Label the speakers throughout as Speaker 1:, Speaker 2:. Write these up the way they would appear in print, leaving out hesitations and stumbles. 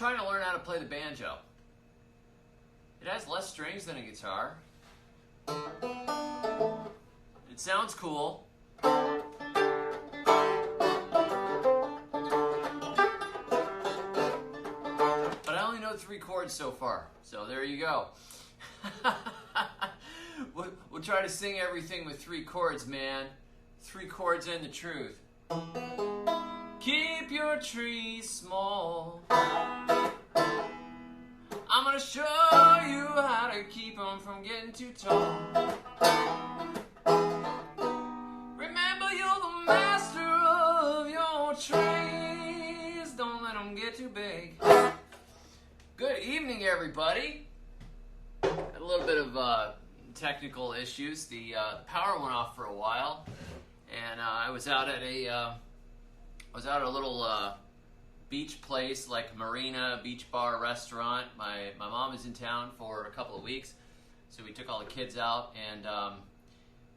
Speaker 1: trying to learn how to play the banjo. It has less strings than a guitar. It sounds cool. But I only know 3 chords so far, so there you go. We'll try to sing everything with 3 chords, man. 3 chords and the truth. Keep your tree small. I'm gonna show you how to keep them from getting too tall. Remember, you're the master of your trees. Don't let them get too big. Good evening, everybody. A little bit of technical issues. The power went off for a while, and I was out at a little beach place, like marina, beach bar, restaurant. My mom is in town for a couple of weeks, so we took all the kids out and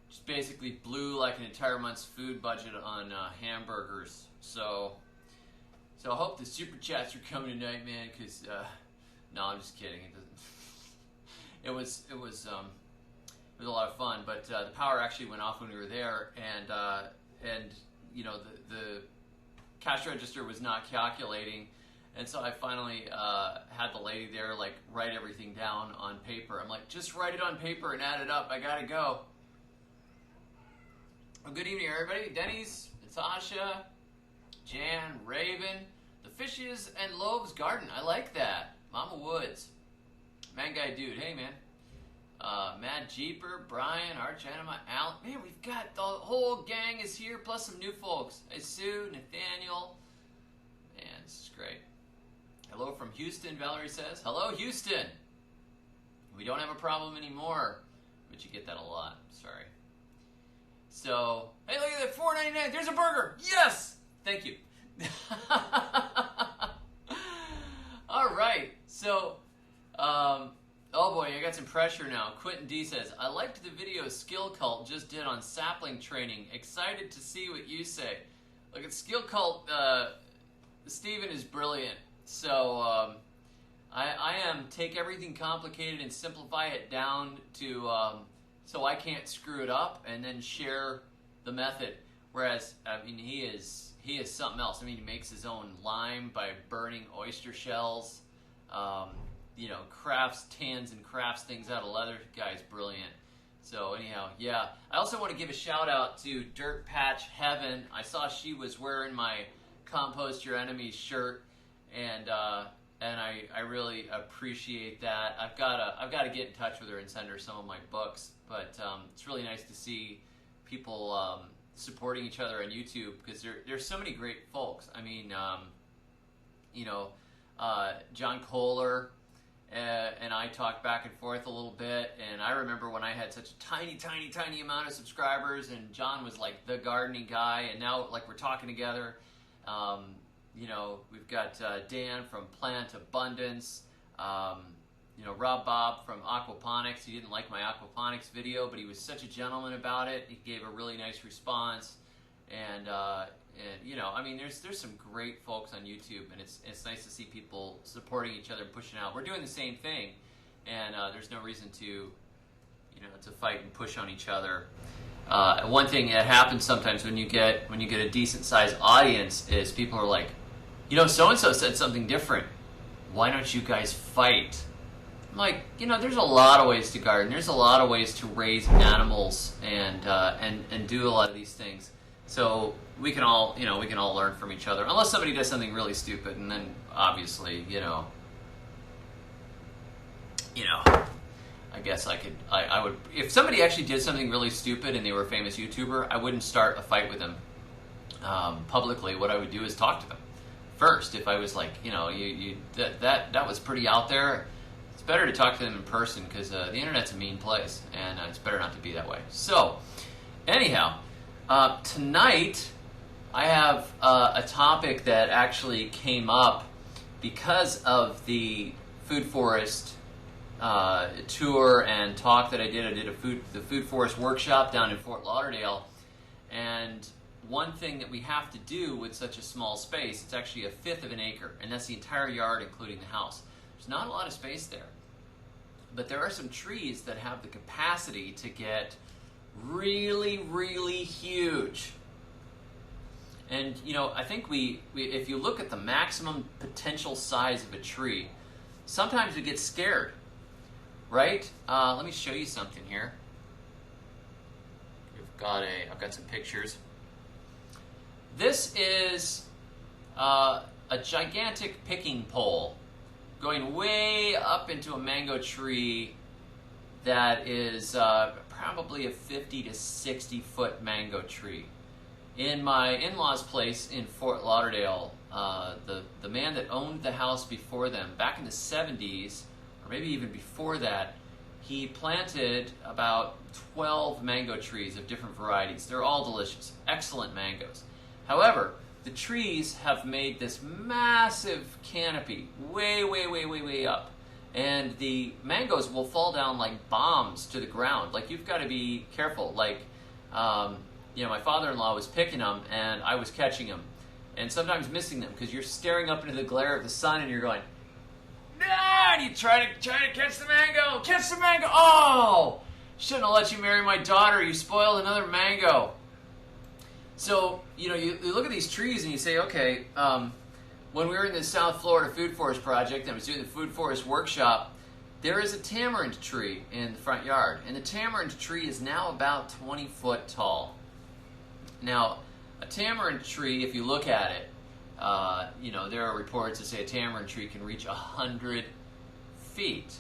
Speaker 1: just basically blew like an entire month's food budget on hamburgers. So I hope the super chats are coming tonight, man. Cause no, I'm just kidding. It was a lot of fun, but the power actually went off when we were there, and you know the cash register was not calculating, and so I finally had the lady there like write everything down on paper. I'm like, just write it on paper and add it up. I gotta go. Well, good evening, everybody. Denny's, Natasha, Jan, Raven, the Fishes and Loaves Garden. I like that. Mama Woods, Man Guy Dude. Hey, man. Mad Jeeper, Brian, Arch Anima, Alan. Man, we've got the whole gang is here, plus some new folks. Hey, Sue, Nathaniel. Man, this is great. Hello from Houston, Valerie says. Hello, Houston. We don't have a problem anymore, but you get that a lot. Sorry. So, hey, look at that, $4.99. There's a burger. Yes! Thank you. All right. So, oh boy, I got some pressure now. Quentin D says, I liked the video Skill Cult just did on sapling training. Excited to see what you say. Look at Skill Cult. Steven is brilliant. So I am take everything complicated and simplify it down to so I can't screw it up, and then share the method. Whereas I mean he is something else. I mean, he makes his own lime by burning oyster shells. You know, tans and crafts things out of leather. Guy's brilliant. So anyhow, yeah. I also want to give a shout out to Dirt Patch Heaven. I saw she was wearing my Compost Your Enemies shirt, and I really appreciate that. I've got to get in touch with her and send her some of my books. But it's really nice to see people supporting each other on YouTube, because there's so many great folks. I mean, you know, John Kohler and I talked back and forth a little bit, and I remember when I had such a tiny amount of subscribers, and John was like the gardening guy, and now like we're talking together. You know, we've got Dan from Plant Abundance, you know, Rob Bob from Aquaponics. He didn't like my aquaponics video, but he was such a gentleman about it. He gave a really nice response, and you know, I mean, there's some great folks on YouTube, and it's nice to see people supporting each other and pushing out. We're doing the same thing, and there's no reason to, you know, to fight and push on each other. One thing that happens sometimes when you get a decent sized audience is people are like, you know, so and so said something different. Why don't you guys fight? I'm like, you know, there's a lot of ways to garden. There's a lot of ways to raise animals and do a lot of these things. So we can all learn from each other, unless somebody does something really stupid, and then obviously, you know, I guess I would, if somebody actually did something really stupid and they were a famous YouTuber, I wouldn't start a fight with them publicly. What I would do is talk to them first. If I was like, you know, that was pretty out there, it's better to talk to them in person, because the internet's a mean place, and it's better not to be that way. So anyhow, tonight I have a topic that actually came up because of the Food Forest tour and talk that I did. I did the Food Forest workshop down in Fort Lauderdale, and one thing that we have to do with such a small space, it's actually 1/5 of an acre, and that's the entire yard including the house. There's not a lot of space there. But there are some trees that have the capacity to get really, really huge. And you know, I think we if you look at the maximum potential size of a tree, sometimes we get scared, right? Let me show you something here. I've got some pictures. This is a gigantic picking pole going way up into a mango tree that is probably a 50 to 60 foot mango tree. In my in-laws' place in Fort Lauderdale, the man that owned the house before them, back in the 70s, or maybe even before that, he planted about 12 mango trees of different varieties. They're all delicious, excellent mangoes. However, the trees have made this massive canopy way up. And the mangoes will fall down like bombs to the ground. Like, you've got to be careful. Like, you know, my father-in-law was picking them, and I was catching them, and sometimes missing them because you're staring up into the glare of the sun, and you're going, "Ah!" And you try to catch the mango. Catch the mango! Oh, shouldn't have let you marry my daughter. You spoiled another mango. So you know, you look at these trees and you say, okay. When we were in the South Florida Food Forest Project and I was doing the Food Forest Workshop, there is a tamarind tree in the front yard, and the tamarind tree is now about 20 foot tall. Now, a tamarind tree, if you look at it, you know, there are reports that say a tamarind tree can reach 100 feet.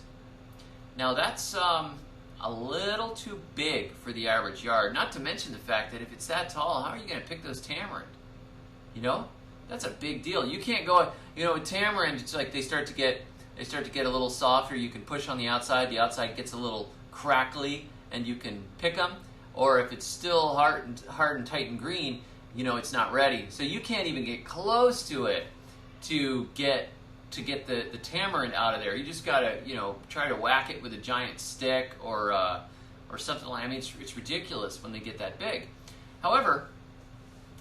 Speaker 1: Now, that's a little too big for the average yard, not to mention the fact that if it's that tall, how are you going to pick those tamarind? You know? That's a big deal. You can't go, you know, with tamarind, it's like they start to get a little softer. You can push on the outside gets a little crackly, and you can pick them. Or if it's still hard and tight and green, you know, it's not ready. So you can't even get close to it to get the tamarind out of there. You just gotta, you know, try to whack it with a giant stick or something like. I mean, it's ridiculous when they get that big. However,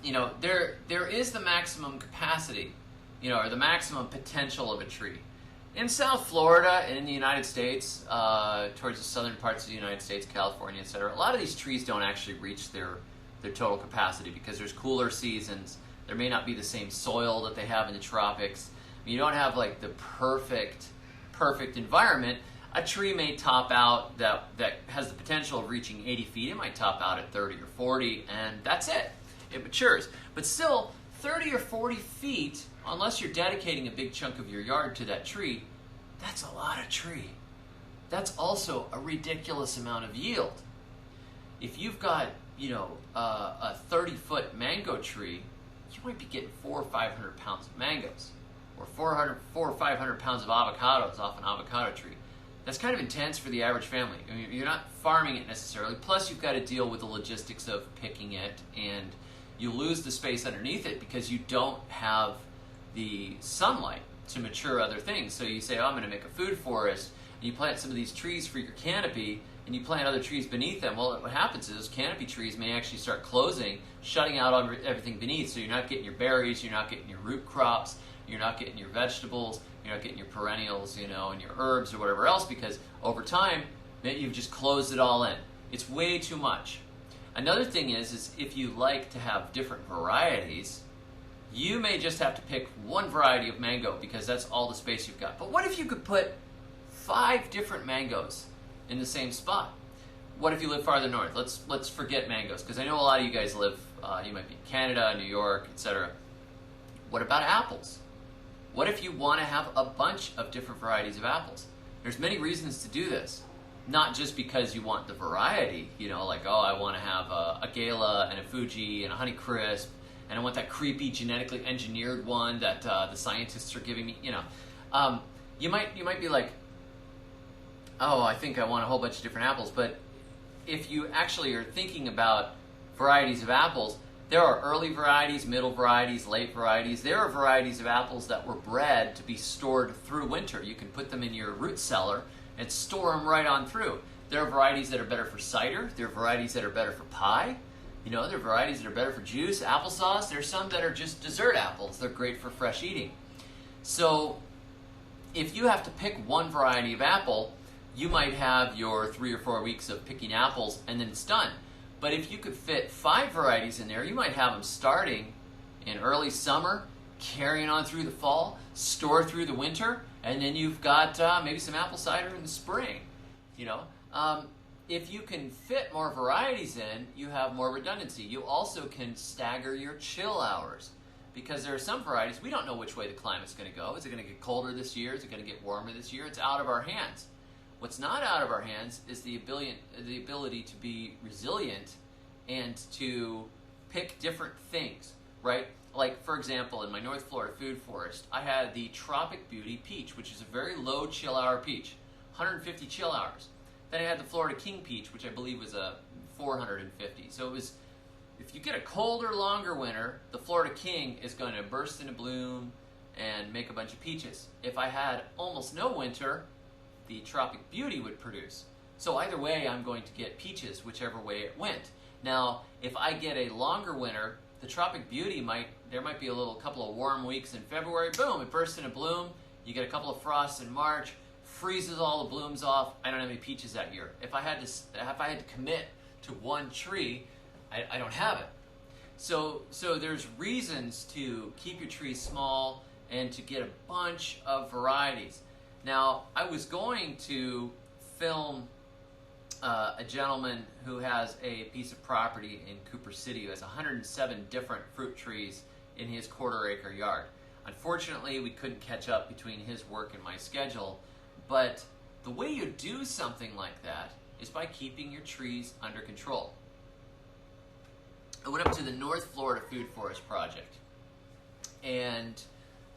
Speaker 1: you know, there is the maximum capacity, you know, or the maximum potential of a tree. In South Florida and in the United States, towards the southern parts of the United States, California, etc., a lot of these trees don't actually reach their total capacity because there's cooler seasons. There may not be the same soil that they have in the tropics. I mean, you don't have like the perfect environment. A tree may top out that has the potential of reaching 80 feet. It might top out at 30 or 40, and that's it. It matures. But still, 30 or 40 feet, unless you're dedicating a big chunk of your yard to that tree, that's a lot of tree. That's also a ridiculous amount of yield. If you've got, you know, a 30-foot mango tree, you might be getting 400 or 500 pounds of mangoes, or 400 or 500 pounds of avocados off an avocado tree. That's kind of intense for the average family. I mean, you're not farming it necessarily. Plus, you've got to deal with the logistics of picking it, and you lose the space underneath it because you don't have the sunlight to mature other things. So you say, oh, I'm going to make a food forest, and you plant some of these trees for your canopy, and you plant other trees beneath them. Well, what happens is those canopy trees may actually start closing, shutting out everything beneath, so you're not getting your berries, you're not getting your root crops, you're not getting your vegetables, you're not getting your perennials, you know, and your herbs or whatever else, because over time, you've just closed it all in. It's way too much. Another thing is if you like to have different varieties, you may just have to pick one variety of mango because that's all the space you've got. But what if you could put 5 different mangoes in the same spot? What if you live farther north? Let's forget mangoes, because I know a lot of you guys live, you might be in Canada, New York, etc. What about apples? What if you want to have a bunch of different varieties of apples? There's many reasons to do this. Not just because you want the variety, you know, like, oh, I want to have a Gala and a Fuji and a Honey Crisp, and I want that creepy genetically engineered one that the scientists are giving me, you know. You might be like, oh, I think I want a whole bunch of different apples. But if you actually are thinking about varieties of apples, there are early varieties, middle varieties, late varieties. There are varieties of apples that were bred to be stored through winter. You can put them in your root cellar and store them right on through. There are varieties that are better for cider. There are varieties that are better for pie. You know, there are varieties that are better for juice, applesauce. There's some that are just dessert apples. They're great for fresh eating. So if you have to pick one variety of apple, you might have your 3 or 4 weeks of picking apples and then it's done. But if you could fit 5 varieties in there, you might have them starting in early summer, carrying on through the fall, store through the winter, and then you've got maybe some apple cider in the spring. You know, if you can fit more varieties in, you have more redundancy. You also can stagger your chill hours, because there are some varieties, we don't know which way the climate's going to go. Is it going to get colder this year? Is it going to get warmer this year? It's out of our hands. What's not out of our hands is the ability to be resilient and to pick different things, right? Like, for example, in my North Florida food forest, I had the Tropic Beauty peach, which is a very low chill hour peach, 150 chill hours. Then I had the Florida King peach, which I believe was a 450. So it was, if you get a colder, longer winter, the Florida King is going to burst into bloom and make a bunch of peaches. If I had almost no winter, the Tropic Beauty would produce. So either way, I'm going to get peaches, whichever way it went. Now, if I get a longer winter, the Tropic Beauty there might be a couple of warm weeks in February, boom, it bursts into bloom. You get a couple of frosts in March, freezes all the blooms off. I don't have any peaches that year. If I had to commit to one tree, I don't have it. So there's reasons to keep your tree small and to get a bunch of varieties. Now, I was going to film a gentleman who has a piece of property in Cooper City who has 107 different fruit trees in his quarter-acre yard. Unfortunately, we couldn't catch up between his work and my schedule, but the way you do something like that is by keeping your trees under control. I went up to the North Florida Food Forest Project, and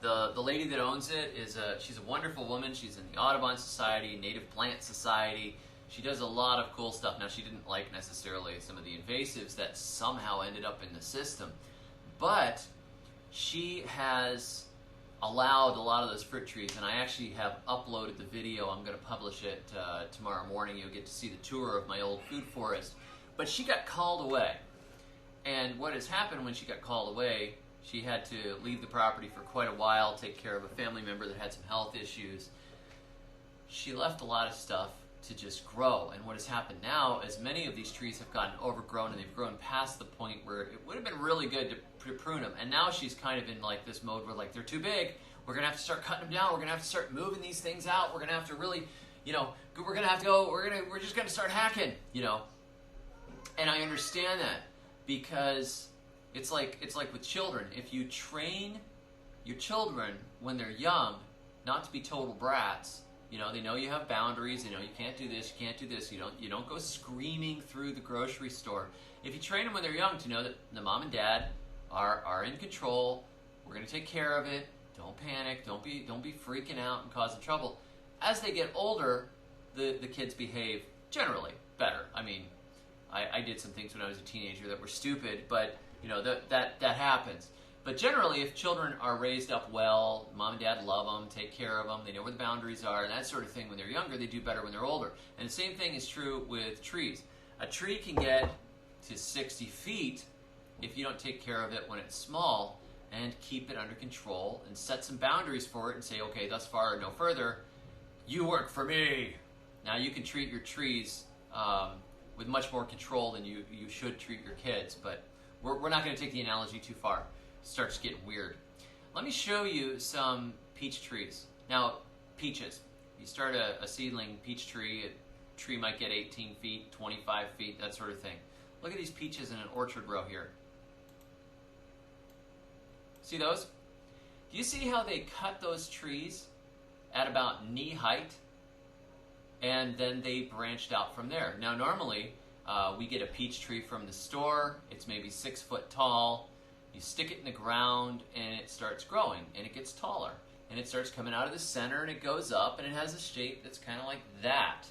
Speaker 1: the lady that owns it she's a wonderful woman. She's in the Audubon Society, Native Plant Society. She does a lot of cool stuff. Now, she didn't like necessarily some of the invasives that somehow ended up in the system, but she has allowed a lot of those fruit trees, and I actually have uploaded the video. I'm going to publish it tomorrow morning. You'll get to see the tour of my old food forest. But she got called away, and what has happened when she got called away, she had to leave the property for quite a while, take care of a family member that had some health issues. She left a lot of stuff to just grow, and what has happened now is many of these trees have gotten overgrown and they've grown past the point where it would have been really good to prune them, and now she's kind of in like this mode where like they're too big, we're gonna have to start cutting them down, we're gonna have to start moving these things out, we're gonna have to really, you know, we're gonna have to go, we're just gonna start hacking, you know. And I understand that, because it's like with children. If you train your children when they're young not to be total brats, you know, they know you have boundaries, they know you can't do this, you can't do this, you don't go screaming through the grocery store. If you train them when they're young to know that the mom and dad are in control, we're going to take care of it, don't panic, don't be freaking out and causing trouble. As they get older, the kids behave generally better. I mean, I did some things when I was a teenager that were stupid, but you know, that happens. But generally, if children are raised up well, mom and dad love them, take care of them, they know where the boundaries are, and that sort of thing when they're younger, they do better when they're older. And the same thing is true with trees. A tree can get to 60 feet if you don't take care of it when it's small and keep it under control and set some boundaries for it and say, okay, thus far and no further, you work for me. Now you can treat your trees with much more control than you should treat your kids, but we're not going to take the analogy too far. It starts getting weird. Let me show you some peach trees. Now, peaches. You start a seedling peach tree, a tree might get 18 feet, 25 feet, that sort of thing. Look at these peaches in an orchard row here. See those? Do you see how they cut those trees at about knee height? And then they branched out from there. Now, normally, we get a peach tree from the store. It's maybe 6 foot tall. You stick it in the ground, and it starts growing, and it gets taller. And it starts coming out of the center, and it goes up, and it has a shape that's kind of like that.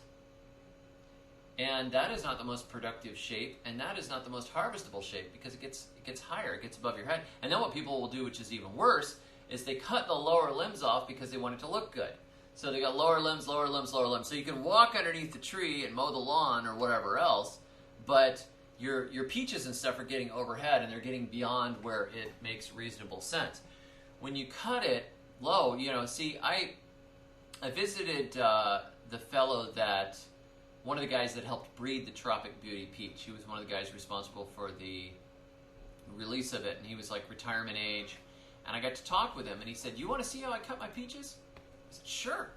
Speaker 1: And that is not the most productive shape, and that is not the most harvestable shape, because it gets higher, it gets above your head. And then what people will do, which is even worse, is they cut the lower limbs off because they want it to look good. So they got lower limbs, lower limbs, lower limbs. So you can walk underneath the tree and mow the lawn or whatever else, but your peaches and stuff are getting overhead and they're getting beyond where it makes reasonable sense. When you cut it low, you know, see, I visited the fellow that, one of the guys that helped breed the Tropic Beauty peach. He was one of the guys responsible for the release of it, and he was like retirement age. And I got to talk with him, and he said, "You want to see how I cut my peaches?" I said, "Sure.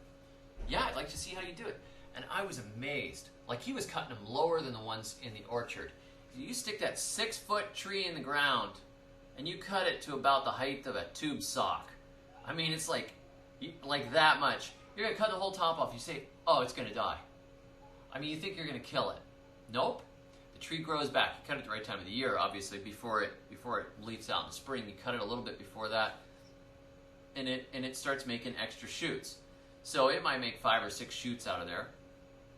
Speaker 1: Yeah, I'd like to see how you do it." And I was amazed. Like, he was cutting them lower than the ones in the orchard. You stick that 6-foot tree in the ground, and you cut it to about the height of a tube sock. I mean, it's like that much. You're going to cut the whole top off. You say, "Oh, it's going to die." I mean, you think you're going to kill it. Nope. The tree grows back. You cut it at the right time of the year, obviously, before it leaves out in the spring. You cut it a little bit before that, and it starts making extra shoots. So it might make 5 or 6 shoots out of there.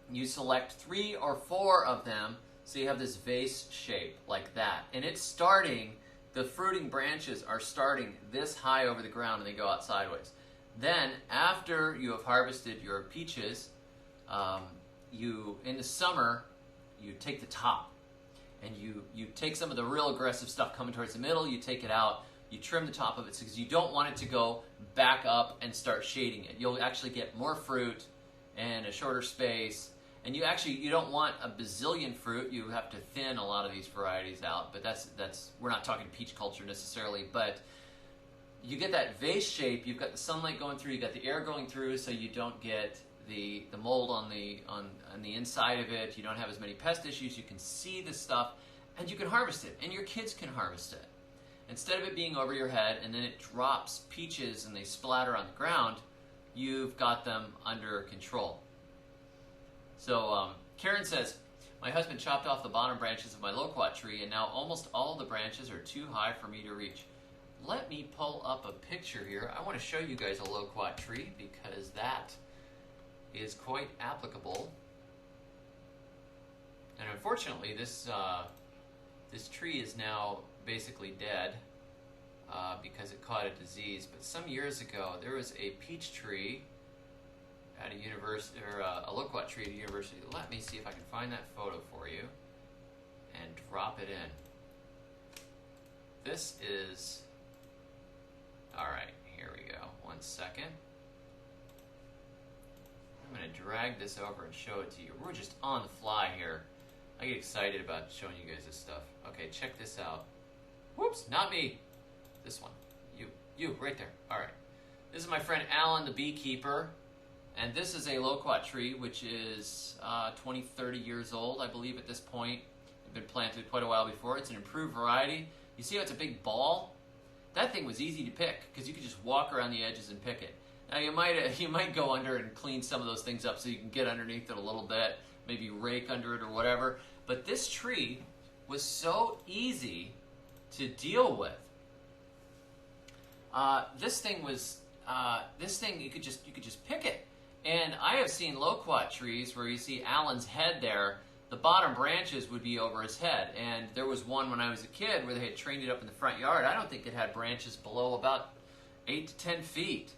Speaker 1: You select 3 or 4 of them, so you have this vase shape like that. And it's starting, the fruiting branches are starting this high over the ground, and they go out sideways. Then, after you have harvested your peaches, in the summer, you take the top, and you take some of the real aggressive stuff coming towards the middle, you take it out, you trim the top of it because you don't want it to go back up and start shading it. You'll actually get more fruit and a shorter space, and you don't want a bazillion fruit. You have to thin a lot of these varieties out, but that's we're not talking peach culture necessarily, but you get that vase shape. You've got the sunlight going through, you got the air going through, so you don't get the mold on the inside of it. You don't have as many pest issues. You can see the stuff, and you can harvest it, and your kids can harvest it. Instead of it being over your head and then it drops peaches and they splatter on the ground, you've got them under control. So Karen says, "My husband chopped off the bottom branches of my loquat tree, and now almost all the branches are too high for me to reach." Let me pull up a picture here. I want to show you guys a loquat tree because that is quite applicable. And unfortunately, this tree is now basically dead because it caught a disease. But some years ago, there was a peach tree at a university, or a loquat tree at a university. Let me see if I can find that photo for you and drop it in. This is, all right, here we go. 1 second. I'm going to drag this over and show it to you. We're just on the fly here. I get excited about showing you guys this stuff. Okay, check this out. Whoops, not me. This one. You, right there. All right. This is my friend Alan, the beekeeper. And this is a loquat tree, which is 20, 30 years old, I believe, at this point. It's been planted quite a while before. It's an improved variety. You see how it's a big ball? That thing was easy to pick because you could just walk around the edges and pick it. Now, you might go under and clean some of those things up so you can get underneath it a little bit, maybe rake under it or whatever. But this tree was so easy to deal with. This thing you could just pick it. And I have seen loquat trees where you see Alan's head there, the bottom branches would be over his head. And there was one when I was a kid where they had trained it up in the front yard. I don't think it had branches below about 8 to 10 feet.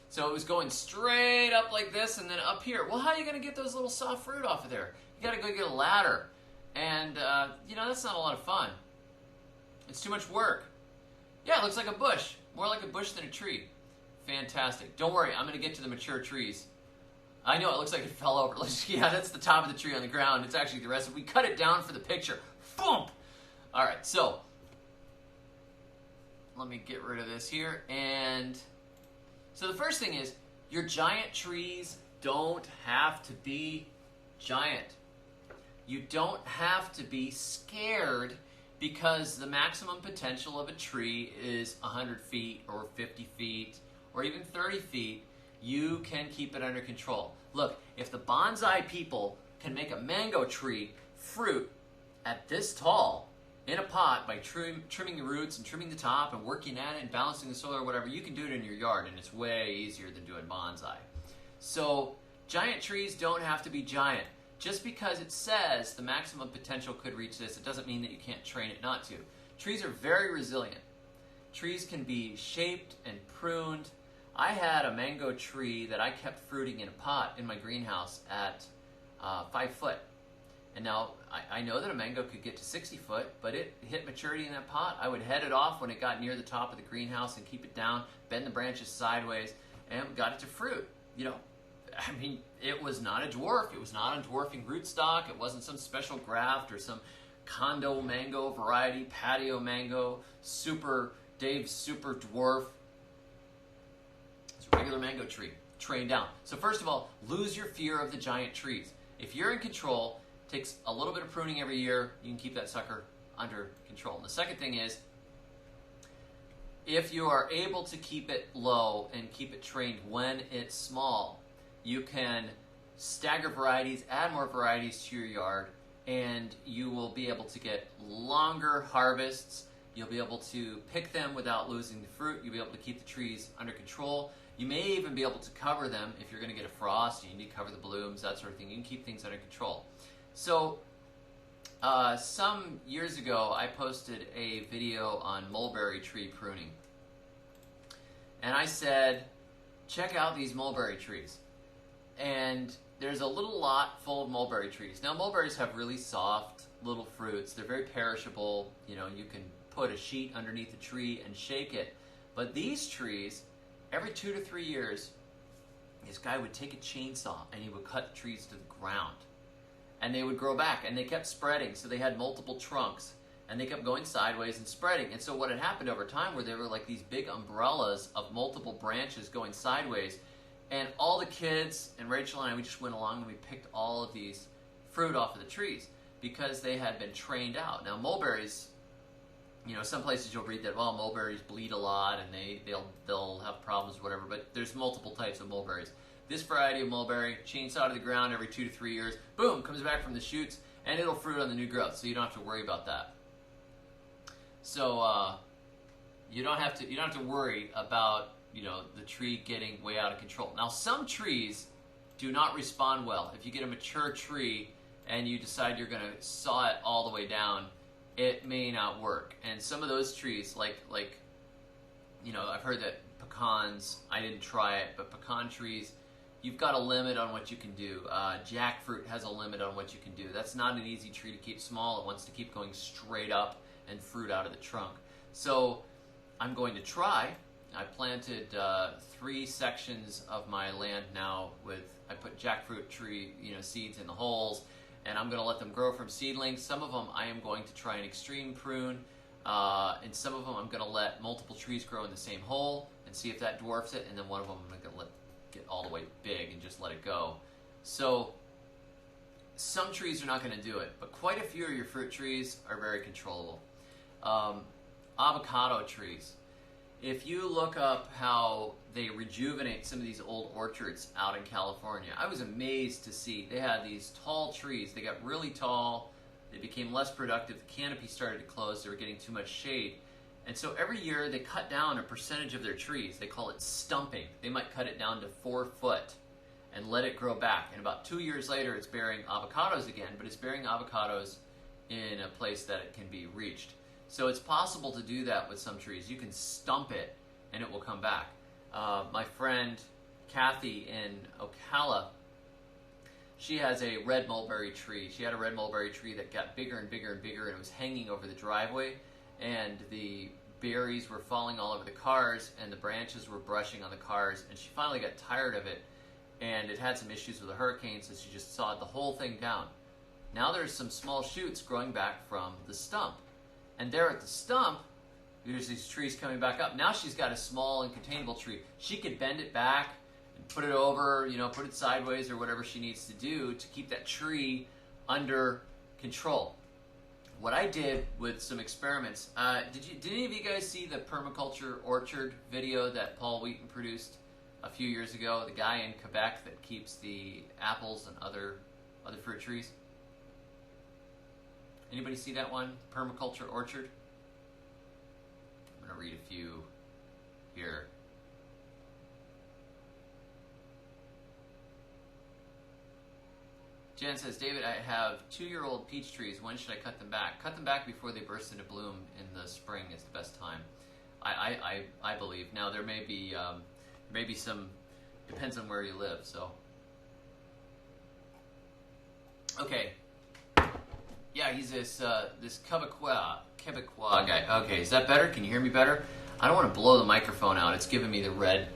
Speaker 1: So it was going straight up like this and then up here. Well, how are you going to get those little soft fruit off of there? You got to go get a ladder. And, that's not a lot of fun. It's too much work. Yeah, it looks like a bush. More like a bush than a tree. Fantastic. Don't worry, I'm going to get to the mature trees. I know it looks like it fell over. Yeah, that's the top of the tree on the ground. It's actually the rest of it. We cut it down for the picture. Boom! All right, so let me get rid of this here. And so the first thing is, your giant trees don't have to be giant. You don't have to be scared because the maximum potential of a tree is 100 feet or 50 feet or even 30 feet. You can keep it under control. Look, if the bonsai people can make a mango tree fruit at this tall in a pot by trimming the roots and trimming the top and working at it and balancing the soil or whatever, you can do it in your yard, and it's way easier than doing bonsai. So giant trees don't have to be giant. Just because it says the maximum potential could reach this, it doesn't mean that you can't train it not to. Trees are very resilient. Trees can be shaped and pruned. I had a mango tree that I kept fruiting in a pot in my greenhouse at 5 foot. And now I know that a mango could get to 60 foot, but it hit maturity in that pot. I would head it off when it got near the top of the greenhouse and keep it down, bend the branches sideways, and got it to fruit. You know, I mean, it was not a dwarf. It was not a dwarfing rootstock. It wasn't some special graft or some condo mango variety, patio mango, Dave's super dwarf. It's a regular mango tree, trained down. So first of all, lose your fear of the giant trees. If you're in control, takes a little bit of pruning every year, you can keep that sucker under control. And the second thing is, if you are able to keep it low and keep it trained when it's small, you can stagger varieties, add more varieties to your yard, and you will be able to get longer harvests. You'll be able to pick them without losing the fruit. You'll be able to keep the trees under control. You may even be able to cover them if you're going to get a frost and you need to cover the blooms, that sort of thing. You can keep things under control. So some years ago, I posted a video on mulberry tree pruning. And I said, check out these mulberry trees. And there's a little lot full of mulberry trees. Now, mulberries have really soft little fruits. They're very perishable. You know, you can put a sheet underneath the tree and shake it. But these trees, every 2 to 3 years, this guy would take a chainsaw and he would cut the trees to the ground. And they would grow back, and they kept spreading, so they had multiple trunks, and they kept going sideways and spreading. And so what had happened over time were there were like these big umbrellas of multiple branches going sideways, and all the kids and Rachel and I, we just went along and we picked all of these fruit off of the trees because they had been trained out. Now mulberries, you know, some places you'll read that, well, mulberries bleed a lot and they'll have problems or whatever, but there's multiple types of mulberries. This variety of mulberry, chainsaw to the ground every 2 to 3 years, boom, comes back from the shoots, and it'll fruit on the new growth, so you don't have to worry about that. So you don't have to worry about, you know, the tree getting way out of control. Now, some trees do not respond well. If you get a mature tree and you decide you're going to saw it all the way down, it may not work. And some of those trees, like you know, I've heard that pecans, I didn't try it, but pecan trees, you've got a limit on what you can do. Jackfruit has a limit on what you can do. That's not an easy tree to keep small. It wants to keep going straight up and fruit out of the trunk. So I'm going to try. I planted 3 sections of my land now I put jackfruit tree, you know, seeds in the holes, and I'm going to let them grow from seedlings. Some of them I am going to try an extreme prune, and some of them I'm going to let multiple trees grow in the same hole and see if that dwarfs it, and then one of them I'm going to let get all the way big and just let it go. So some trees are not going to do it, but quite a few of your fruit trees are very controllable. Avocado trees. If you look up how they rejuvenate some of these old orchards out in California, I was amazed to see they had these tall trees. They got really tall. They became less productive. The canopy started to close. They were getting too much shade. And so every year they cut down a percentage of their trees. They call it stumping. They might cut it down to 4 foot and let it grow back. And about 2 years later it's bearing avocados again, but it's bearing avocados in a place that it can be reached. So it's possible to do that with some trees. You can stump it and it will come back. My friend Kathy in Ocala, she has a red mulberry tree. She had a red mulberry tree that got bigger and bigger and bigger, and it was hanging over the driveway, and the berries were falling all over the cars and the branches were brushing on the cars, and she finally got tired of it, and it had some issues with the hurricane, so she just sawed the whole thing down. Now there's some small shoots growing back from the stump, and there at the stump there's these trees coming back up. Now she's got a small and containable tree. She could bend it back and put it over, you know, put it sideways or whatever she needs to do to keep that tree under control. What I did with some experiments, did any of you guys see the permaculture orchard video that Paul Wheaton produced a few years ago? The guy in Quebec that keeps the apples and other fruit trees? Anybody see that one? Permaculture orchard? I'm going to read a few here. Jen says, David, I have 2-year-old peach trees. When should I cut them back? Cut them back before they burst into bloom in the spring is the best time. I believe. Now there may be some, depends on where you live. So, okay, Yeah, he's this Quebecois guy. Okay, is that better? Can you hear me better? I don't want to blow the microphone out. It's giving me the red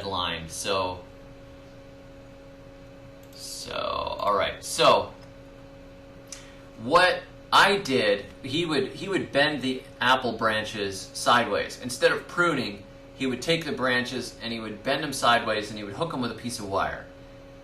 Speaker 1: line. So all right. So what I did, he would bend the apple branches sideways. Instead of pruning, he would take the branches and he would bend them sideways and he would hook them with a piece of wire.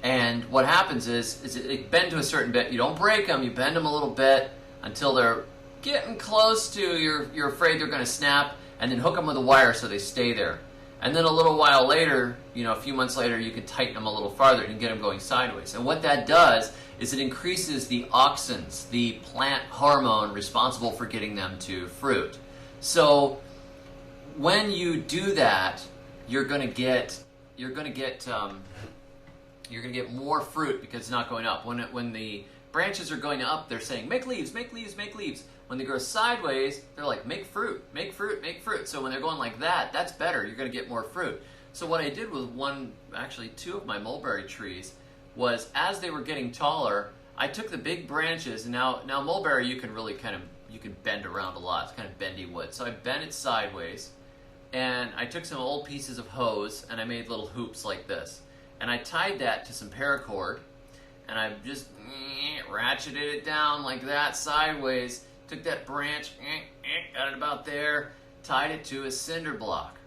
Speaker 1: And what happens is they bend to a certain bit. You don't break them. You bend them a little bit until they're getting close to you're afraid they're going to snap, and then hook them with a wire so they stay there. And then a little while later, a few months later, you can tighten them a little farther and get them going sideways. And what that does is it increases the auxins, the plant hormone responsible for getting them to fruit. So when you do that, you're going to get more fruit because it's not going up. When the branches are going up, they're saying, make leaves, make leaves, make leaves. When they grow sideways, they're like, make fruit, make fruit, make fruit. So when they're going like that, that's better. You're going to get more fruit. So what I did with two of my mulberry trees was, as they were getting taller, I took the big branches, and now mulberry you can really you can bend around a lot. It's kind of bendy wood. So I bent it sideways, and I took some old pieces of hose, and I made little hoops like this. And I tied that to some paracord, and I just ratcheted it down like that sideways, took that branch, got it about there, tied it to a cinder block.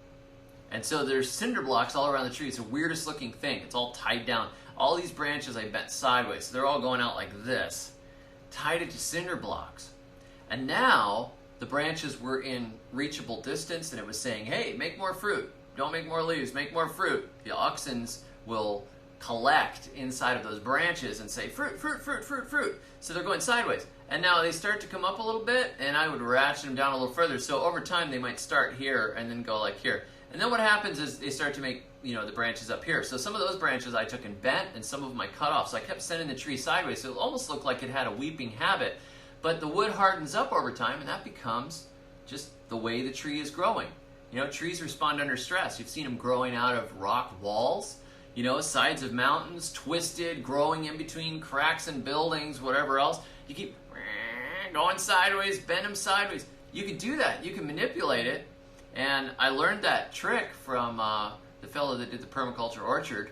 Speaker 1: And so there's cinder blocks all around the tree. It's the weirdest looking thing. It's all tied down. All these branches I bent sideways, so they're all going out like this. Tied it to cinder blocks. And now the branches were in reachable distance, and it was saying, hey, make more fruit. Don't make more leaves, make more fruit. The auxins will collect inside of those branches and say, fruit, fruit, fruit, fruit, fruit. So they're going sideways. And now they start to come up a little bit, and I would ratchet them down a little further. So over time, they might start here and then go like here. And then what happens is they start to make, the branches up here. So some of those branches I took and bent, and some of them I cut off. So I kept sending the tree sideways. So it almost looked like it had a weeping habit. But the wood hardens up over time, and that becomes just the way the tree is growing. Trees respond under stress. You've seen them growing out of rock walls, sides of mountains, twisted, growing in between cracks in buildings, whatever else. You keep going sideways, bend them sideways. You can do that. You can manipulate it. And I learned that trick from the fellow that did the permaculture orchard.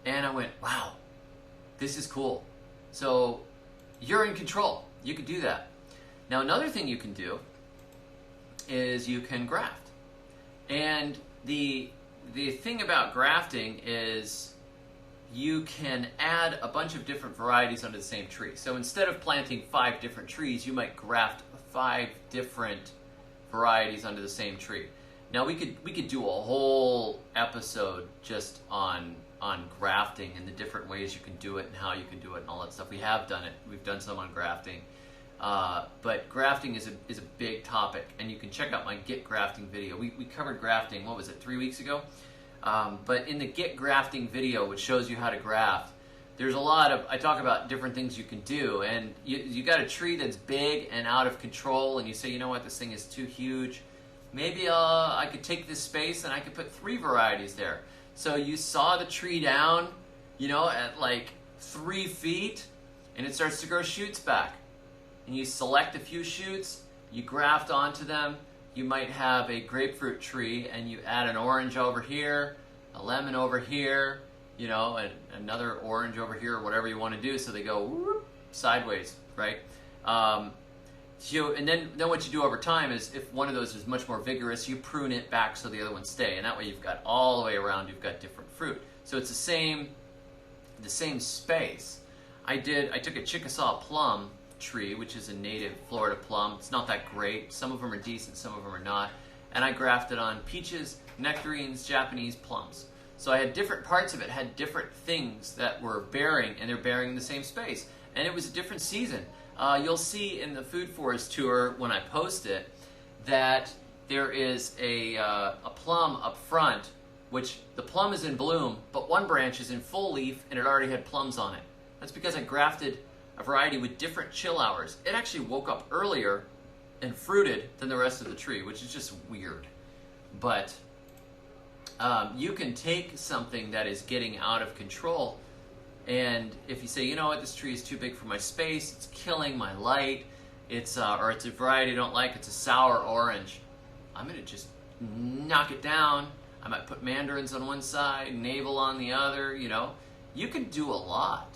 Speaker 1: And I went, wow, this is cool. So you're in control. You can do that. Now, another thing you can do is you can graft. And the thing about grafting is you can add a bunch of different varieties onto the same tree. So instead of planting 5 different trees, you might graft 5 different varieties onto the same tree. Now we could do a whole episode just on grafting and the different ways you can do it and how you can do it and all that stuff. We have done it. We've done some on grafting. But grafting is a big topic, and you can check out my Get Grafting video. We covered grafting, 3 weeks ago? But in the Get Grafting video, which shows you how to graft, there's I talk about different things you can do, and you got a tree that's big and out of control, and you say, you know what, this thing is too huge. Maybe I could take this space and I could put 3 varieties there. So you saw the tree down, at like 3 feet, and it starts to grow shoots back. And you select a few shoots, you graft onto them. You might have a grapefruit tree, and you add an orange over here, a lemon over here, and another orange over here, or whatever you want to do, so they go whoop, sideways, right? And then what you do over time is, if one of those is much more vigorous, you prune it back so the other ones stay, and that way you've got all the way around, you've got different fruit. So it's the same space. I took a Chickasaw plum tree, which is a native Florida plum. It's not that great. Some of them are decent, some of them are not. And I grafted on peaches, nectarines, Japanese plums. So I had different parts of it, had different things that were bearing, and they're bearing in the same space. And it was a different season. You'll see in the Food Forest tour, when I post it, that there is a plum up front, which the plum is in bloom, but one branch is in full leaf, and it already had plums on it. That's because I grafted a variety with different chill hours. It actually woke up earlier and fruited than the rest of the tree, which is just weird. But you can take something that is getting out of control, and if you say, you know what, this tree is too big for my space, it's killing my light, or it's a variety I don't like, it's a sour orange. I'm gonna just knock it down. I might put mandarins on one side, navel on the other, you know. You can do a lot.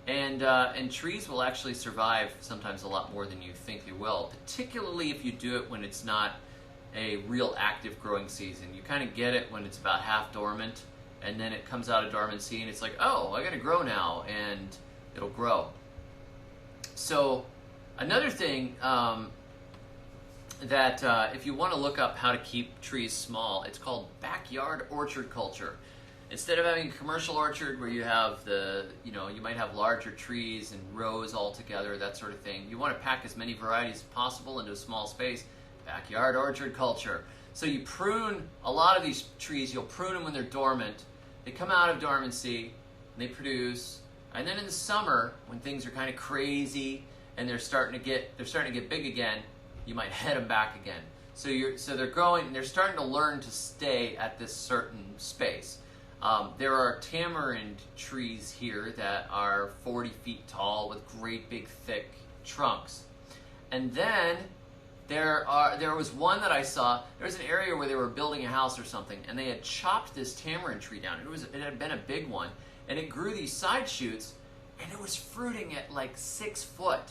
Speaker 1: And trees will actually survive sometimes a lot more than you think they will, particularly if you do it when it's not a real active growing season. You kind of get it when it's about half dormant, and then it comes out of dormancy and it's like, oh, I gotta grow now, and it'll grow. So another thing that if you want to look up how to keep trees small, it's called backyard orchard culture. Instead of having a commercial orchard where you have you might have larger trees and rows all together, that sort of thing, you want to pack as many varieties as possible into a small space. Backyard orchard culture. So you prune a lot of these trees. You'll prune them when they're dormant. They come out of dormancy and they produce. And then in the summer, when things are kind of crazy and they're starting to get big again, you might head them back again. So they're growing. They're starting to learn to stay at this certain space. There are tamarind trees here that are 40 feet tall with great big thick trunks. And then there was one that I saw. There was an area where they were building a house or something, and they had chopped this tamarind tree down. It had been a big one, and it grew these side shoots, and it was fruiting at like 6 foot.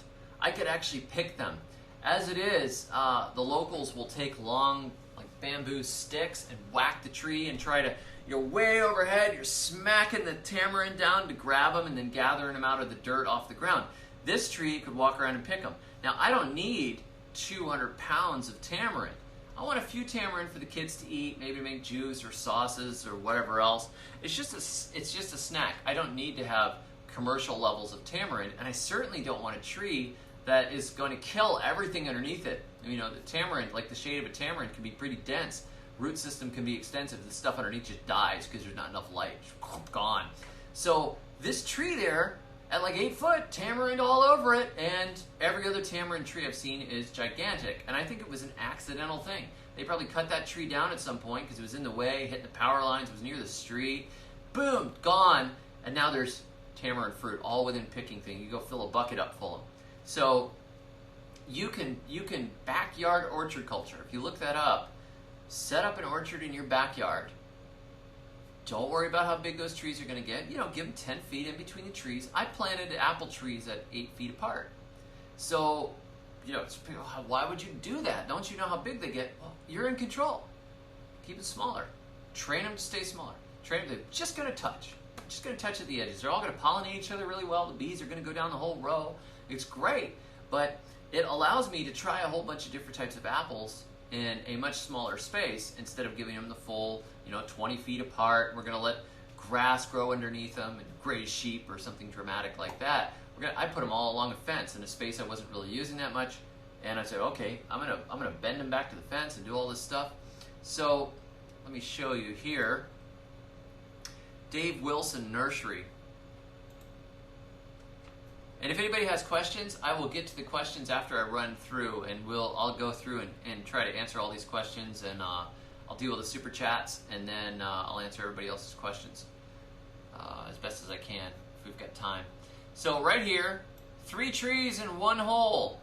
Speaker 1: I could actually pick them. As it is, the locals will take long like bamboo sticks and whack the tree and try to, you're way overhead, you're smacking the tamarind down to grab them and then gathering them out of the dirt off the ground. This tree, you could walk around and pick them. Now, I don't need 200 pounds of tamarind. I want a few tamarind for the kids to eat, maybe make juice or sauces or whatever else. It's just a snack. I don't need to have commercial levels of tamarind, and I certainly don't want a tree that is going to kill everything underneath it. You know, the tamarind, like the shade of a tamarind, can be pretty dense. Root system can be extensive. The stuff underneath just dies because there's not enough light. It's gone. So this tree there, at like 8 foot, tamarind all over it, and every other tamarind tree I've seen is gigantic. And I think it was an accidental thing. They probably cut that tree down at some point because it was in the way, hitting the power lines, it was near the street. Boom, gone. And now there's tamarind fruit all within picking thing. You go fill a bucket up full of them. So you can backyard orchard culture. If you look that up, set up an orchard in your backyard. Don't worry about how big those trees are going to get. You know, give them 10 feet in between the trees. I planted apple trees at 8 feet apart. So, you know, why would you do that? Don't you know how big they get? Well, you're in control. Keep it smaller. Train them to stay smaller. Train them, they're just going to touch. Just going to touch at the edges. They're all going to pollinate each other really well. The bees are going to go down the whole row. It's great, but it allows me to try a whole bunch of different types of apples in a much smaller space instead of giving them the full, 20 feet apart. We're going to let grass grow underneath them and graze sheep or something dramatic like that. I put them all along a fence in a space I wasn't really using that much, and I said, okay, I'm gonna bend them back to the fence and do all this stuff. So let me show you here. Dave Wilson Nursery. And if anybody has questions, I will get to the questions after I run through, and I'll go through and try to answer all these questions, and I'll deal with the super chats, and then I'll answer everybody else's questions as best as I can if we've got time. So right here, 3 trees in 1 hole.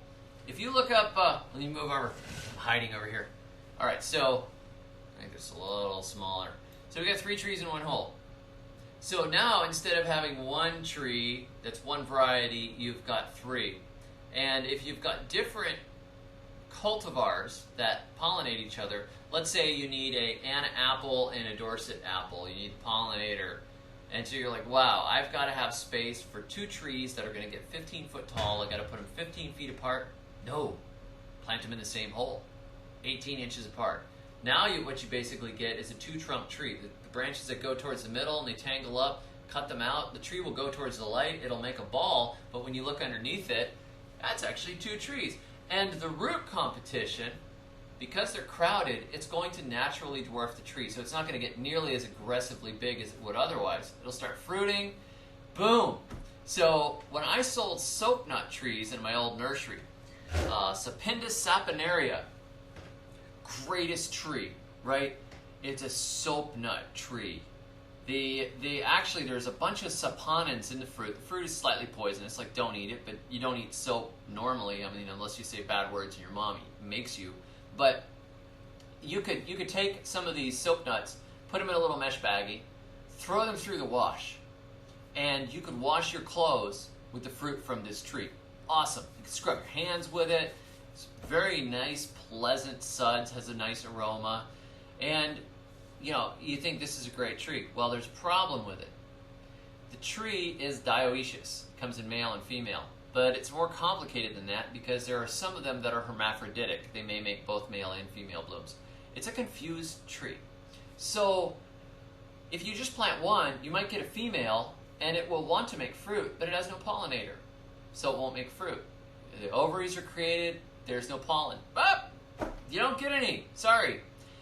Speaker 1: If you look up, let me move over. I'm hiding over here. All right, so I think it's a little smaller. So we got 3 trees in 1 hole. So now, instead of having 1 tree that's 1 variety, you've got 3. And if you've got different cultivars that pollinate each other, let's say you need an Anna apple and a Dorset apple, you need a pollinator, and so you're like, wow, I've got to have space for 2 trees that are going to get 15 foot tall, I've got to put them 15 feet apart. No, plant them in the same hole, 18 inches apart. Now what you basically get is a 2-trunk tree. The branches that go towards the middle and they tangle up, cut them out, the tree will go towards the light, it'll make a ball, but when you look underneath it, that's actually 2 trees. And the root competition, because they're crowded, it's going to naturally dwarf the tree, so it's not going to get nearly as aggressively big as it would otherwise. It'll start fruiting, boom. So when I sold soap nut trees in my old nursery, Sapindus saponaria, greatest tree, right? It's a soap nut tree. Actually, there's a bunch of saponins in the fruit. The fruit is slightly poisonous, like don't eat it, but you don't eat soap normally. I mean, unless you say bad words and your mom makes you. But you could take some of these soap nuts, put them in a little mesh baggie, throw them through the wash, and you could wash your clothes with the fruit from this tree. Awesome. You can scrub your hands with it. It's very nice, pleasant suds, has a nice aroma. And, you know, you think this is a great tree. Well, there's a problem with it. The tree is dioecious. It comes in male and female. But it's more complicated than that because there are some of them that are hermaphroditic. They may make both male and female blooms. It's a confused tree. So if you just plant one, you might get a female and it will want to make fruit, but it has no pollinator. So it won't make fruit. The ovaries are created, there's no pollen. Ah, you don't get any. Sorry.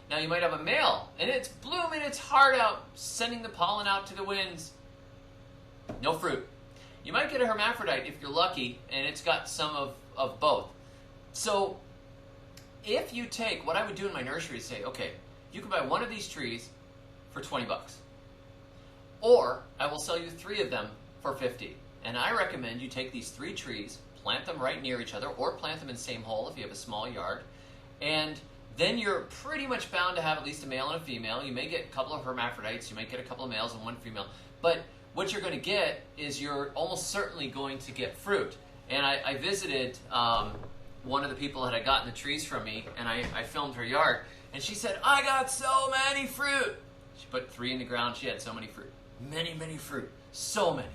Speaker 1: Now you might have a male and it's blooming its heart out, sending the pollen out to the winds. No fruit. You might get a hermaphrodite if you're lucky, and it's got some of both. So if you take, what I would do in my nursery is say, okay, you can buy one of these trees for 20 bucks. Or I will sell you 3 of them for 50. And I recommend you take these 3 trees, plant them right near each other, or plant them in the same hole if you have a small yard. And then you're pretty much bound to have at least a male and a female. You may get a couple of hermaphrodites, you might get a couple of males and one female. But what you're going to get is you're almost certainly going to get fruit. And I visited one of the people that had gotten the trees from me, and I filmed her yard, and she said, I got so many fruit. She put 3 in the ground, she had so many fruit. Many, many fruit. So many.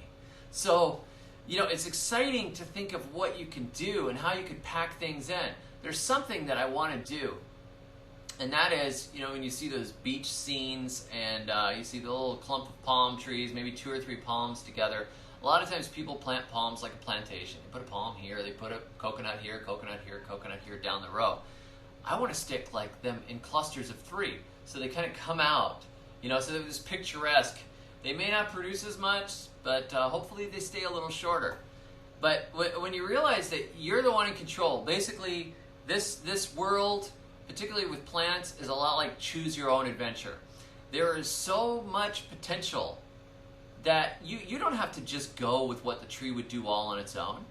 Speaker 1: So, you know, it's exciting to think of what you can do and how you can pack things in. There's something that I want to do. And that is, you know, when you see those beach scenes and you see the little clump of palm trees, maybe 2 or 3 palms together. A lot of times people plant palms like a plantation. They put a palm here, they put a coconut here, coconut here, down the row. I want to stick like them in clusters of 3. So they kind of come out, you know, so they're this picturesque. They may not produce as much, but hopefully they stay a little shorter. But when you realize that you're the one in control, basically this world, particularly with plants, is a lot like choose your own adventure. There is so much potential that you don't have to just go with what the tree would do all on its own.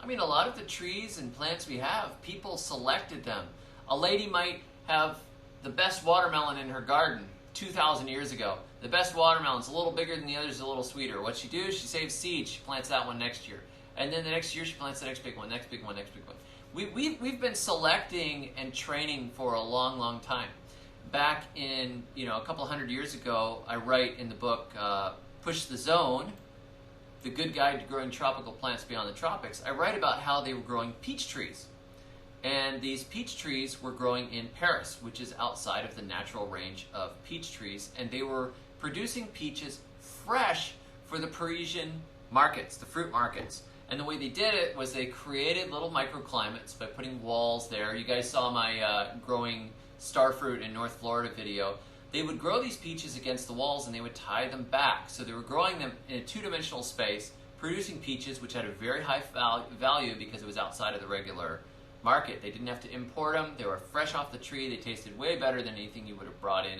Speaker 1: I mean, a lot of the trees and plants we have, people selected them. A lady might have the best watermelon in her garden 2,000 years ago. The best watermelon's a little bigger than the others, a little sweeter. What she do, she saves seeds, she plants that one next year. And then the next year she plants the next big one, next big one, next big one. We've been selecting and training for a long, long time. Back in, you know, a couple hundred years ago, I write in the book, Push the Zone, The Good Guide to Growing Tropical Plants Beyond the Tropics. I write about how they were growing peach trees. And these peach trees were growing in Paris, which is outside of the natural range of peach trees. And they were producing peaches fresh for the Parisian markets, the fruit markets. And the way they did it was they created little microclimates by putting walls there. You guys saw my growing starfruit in North Florida video. They would grow these peaches against the walls and they would tie them back. So they were growing them in a 2-dimensional space, producing peaches which had a very high value because it was outside of the regular market. They didn't have to import them. They were fresh off the tree. They tasted way better than anything you would have brought in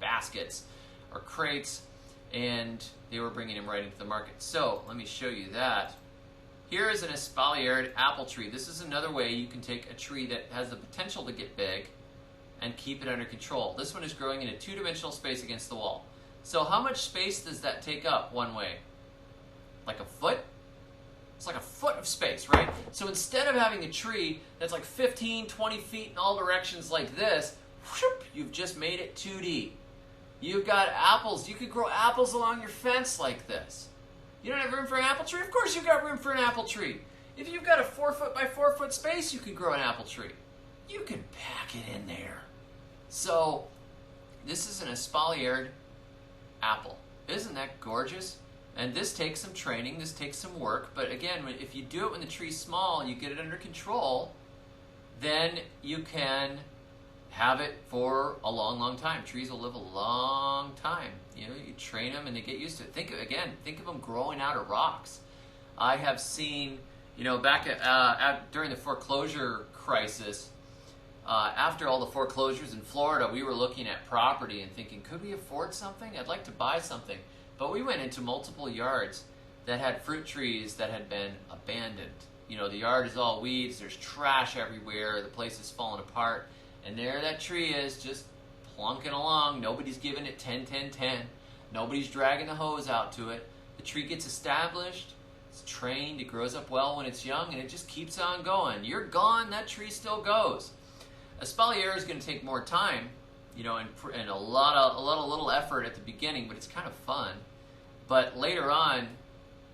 Speaker 1: baskets or crates. And they were bringing them right into the market. So let me show you that. Here is an espalier apple tree. This is another way you can take a tree that has the potential to get big and keep it under control. This one is growing in a 2-dimensional space against the wall. So how much space does that take up one way? Like a foot? It's like a foot of space, right? So instead of having a tree that's like 15, 20 feet in all directions like this, whoop, you've just made it 2D. You've got apples. You could grow apples along your fence like this. You don't have room for an apple tree? Of course you've got room for an apple tree. If you've got a 4 foot by 4 foot space, you can grow an apple tree. You can pack it in there. So this is an espaliered apple. Isn't that gorgeous? And this takes some training, this takes some work, but again, if you do it when the tree's small, you get it under control, then you can have it for a long, long time. Trees will live a long time. You know, you train them and they get used to it. Think of them growing out of rocks. I have seen, you know, back during the foreclosure crisis, after all the foreclosures in Florida, we were looking at property and thinking, could we afford something? I'd like to buy something. But we went into multiple yards that had fruit trees that had been abandoned. You know, the yard is all weeds, there's trash everywhere, the place is falling apart, and there that tree is, just plunking along. Nobody's giving it 10, 10, 10. Nobody's dragging the hose out to it. The tree gets established, it's trained, it grows up well when it's young, and it just keeps on going. You're gone, that tree still goes. Espalier is going to take more time, you know, and a lot of little effort at the beginning, but it's kind of fun. But later on,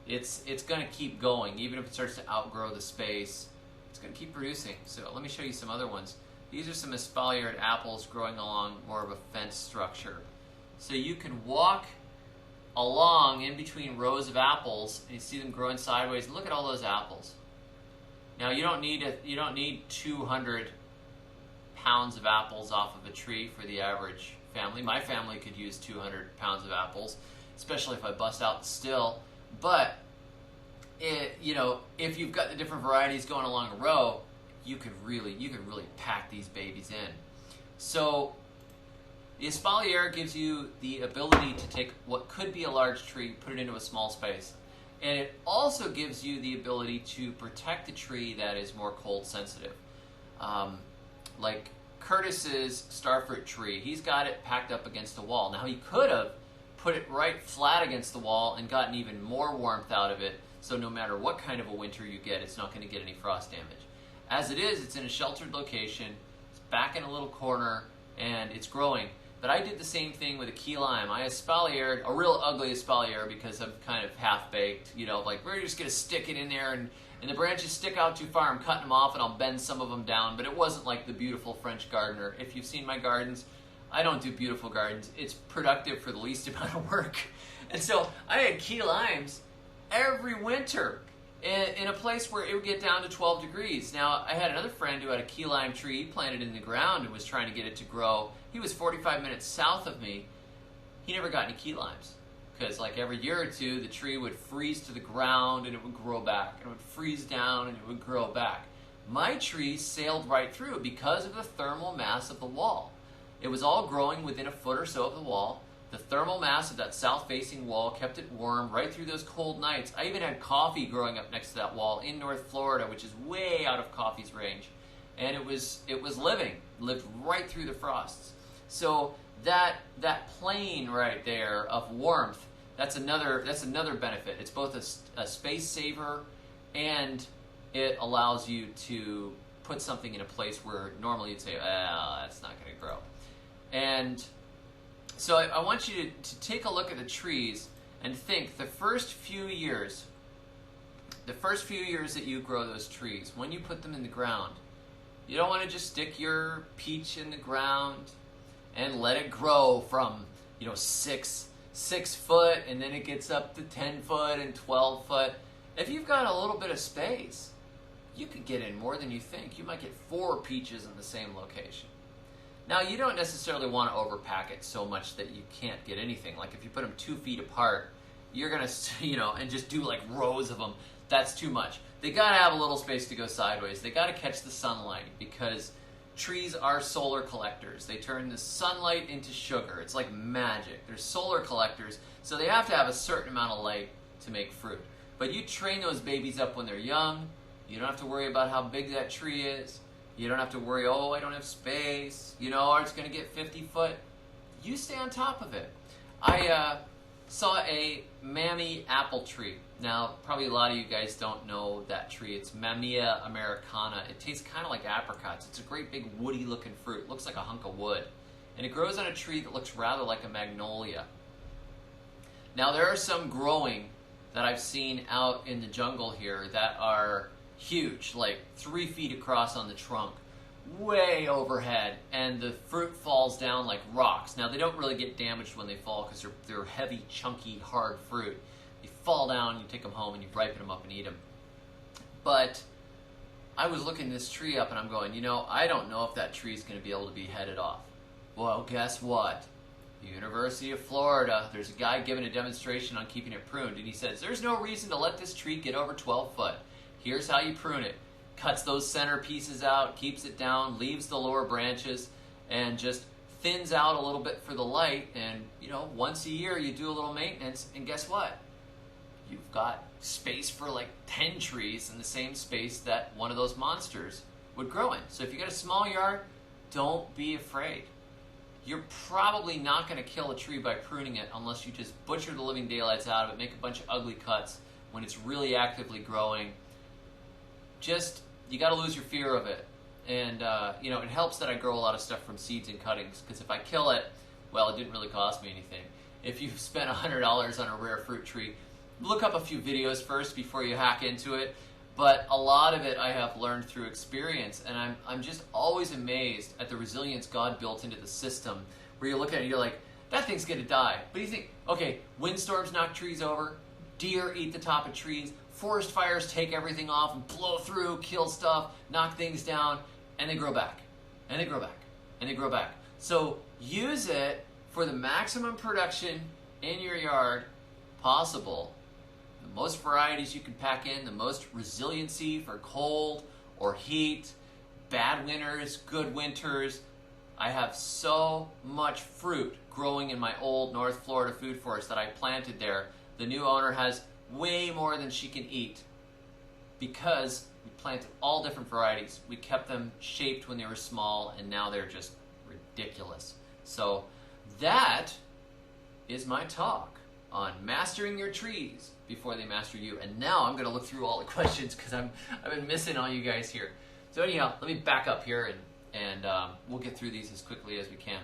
Speaker 1: it's going to keep going. Even if it starts to outgrow the space, it's going to keep producing. So let me show you some other ones. These are some espaliered apples growing along more of a fence structure. So you can walk along in between rows of apples, and you see them growing sideways. Look at all those apples. Now you don't need 200 pounds of apples off of a tree for the average family. My family could use 200 pounds of apples, especially if I bust out the still. But you know, if you've got the different varieties going along a row, you could really pack these babies in. So the espalier gives you the ability to take what could be a large tree, put it into a small space. And it also gives you the ability to protect the tree that is more cold sensitive. Like Curtis's starfruit tree, he's got it packed up against the wall. Now he could have put it right flat against the wall and gotten even more warmth out of it, so no matter what kind of a winter you get, it's not going to get any frost damage. As it is, it's in a sheltered location, it's back in a little corner, and it's growing. But I did the same thing with a key lime. I espaliered a real ugly espalier because I'm kind of half-baked, you know, like we're just going to stick it in there, and the branches stick out too far, I'm cutting them off and I'll bend some of them down, but it wasn't like the beautiful French gardener. If you've seen my gardens, I don't do beautiful gardens. It's productive for the least amount of work. And so I had key limes every winter in a place where it would get down to 12 degrees. Now, I had another friend who had a key lime tree planted in the ground and was trying to get it to grow. He was 45 minutes south of me. He never got any key limes because like every year or two, the tree would freeze to the ground and it would grow back. And it would freeze down and it would grow back. My tree sailed right through because of the thermal mass of the wall. It was all growing within a foot or so of the wall. The thermal mass of that south-facing wall kept it warm right through those cold nights. I even had coffee growing up next to that wall in North Florida, which is way out of coffee's range. And it was lived right through the frosts. So that plane right there of warmth, that's another benefit. It's both a space saver, and it allows you to put something in a place where normally you'd say, that's not going to grow. And so I want you to take a look at the trees and think the first few years that you grow those trees, when you put them in the ground, you don't want to just stick your peach in the ground and let it grow from, you know, 6 foot, and then it gets up to 10 foot and 12 foot. If you've got a little bit of space, you could get in more than you think. You might get 4 peaches in the same location. Now, you don't necessarily want to overpack it so much that you can't get anything. Like if you put them 2 feet apart, you're going to, you know, and just do like rows of them. That's too much. They got to have a little space to go sideways. They got to catch the sunlight because trees are solar collectors. They turn the sunlight into sugar. It's like magic. They're solar collectors, so they have to have a certain amount of light to make fruit. But you train those babies up when they're young. You don't have to worry about how big that tree is. You don't have to worry, oh, I don't have space, you know, or it's going to get 50 foot. You stay on top of it. I saw a Mammy apple tree. Now, probably a lot of you guys don't know that tree. It's Mamia americana. It tastes kind of like apricots. It's a great big woody looking fruit. It looks like a hunk of wood. And it grows on a tree that looks rather like a magnolia. Now, there are some growing that I've seen out in the jungle here that are huge, like 3 feet across on the trunk, way overhead, and the fruit falls down like rocks. Now, they don't really get damaged when they fall because they're heavy, chunky, hard fruit. They fall down, you take them home, and you ripen them up and eat them. But I was looking this tree up, and I'm going, you know, I don't know if that tree is going to be able to be headed off. Well, guess what? The University of Florida, there's a guy giving a demonstration on keeping it pruned, and he says, there's no reason to let this tree get over 12 foot. Here's how you prune it. cuts those center pieces out, keeps it down, leaves the lower branches, and just thins out a little bit for the light. And once a year you do a little maintenance, and guess what? You've got space for like 10 trees in the same space that one of those monsters would grow in. So if you got a small yard, don't be afraid. You're probably not going to kill a tree by pruning it unless you just butcher the living daylights out of it, make a bunch of ugly cuts when it's really actively growing. You got to lose your fear of it. And, it helps that I grow a lot of stuff from seeds and cuttings, because if I kill it, well, it didn't really cost me anything. If you've spent $100 on a rare fruit tree, look up a few videos first before you hack into it. But a lot of it I have learned through experience, and I'm just always amazed at the resilience God built into the system, where you look at it and you're like, that thing's going to die. But you think, okay, windstorms knock trees over, deer eat the top of trees, forest fires take everything off and blow through, kill stuff, knock things down, and they grow back, and they grow back, and they grow back. So use it for the maximum production in your yard possible. The most varieties you can pack in, the most resiliency for cold or heat, bad winters, good winters. I have so much fruit growing in my old North Florida food forest that I planted there. The new owner has way more than she can eat because we planted all different varieties. We kept them shaped when they were small, and now they're just ridiculous. So that is my talk on mastering your trees before they master you. And now I'm going to look through all the questions because I've been missing all you guys here. So anyhow, let me back up here and we'll get through these as quickly as we can.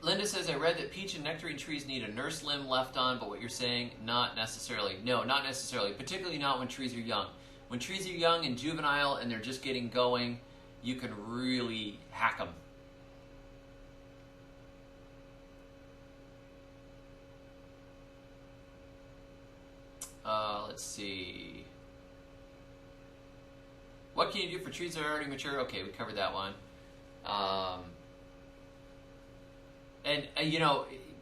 Speaker 1: Linda says, I read that peach and nectarine trees need a nurse limb left on, but what you're saying, not necessarily. No, not necessarily, particularly not when trees are young. When trees are young and juvenile and they're just getting going, you can really hack them. Let's see. What can you do for trees that are already mature? Okay, we covered that one.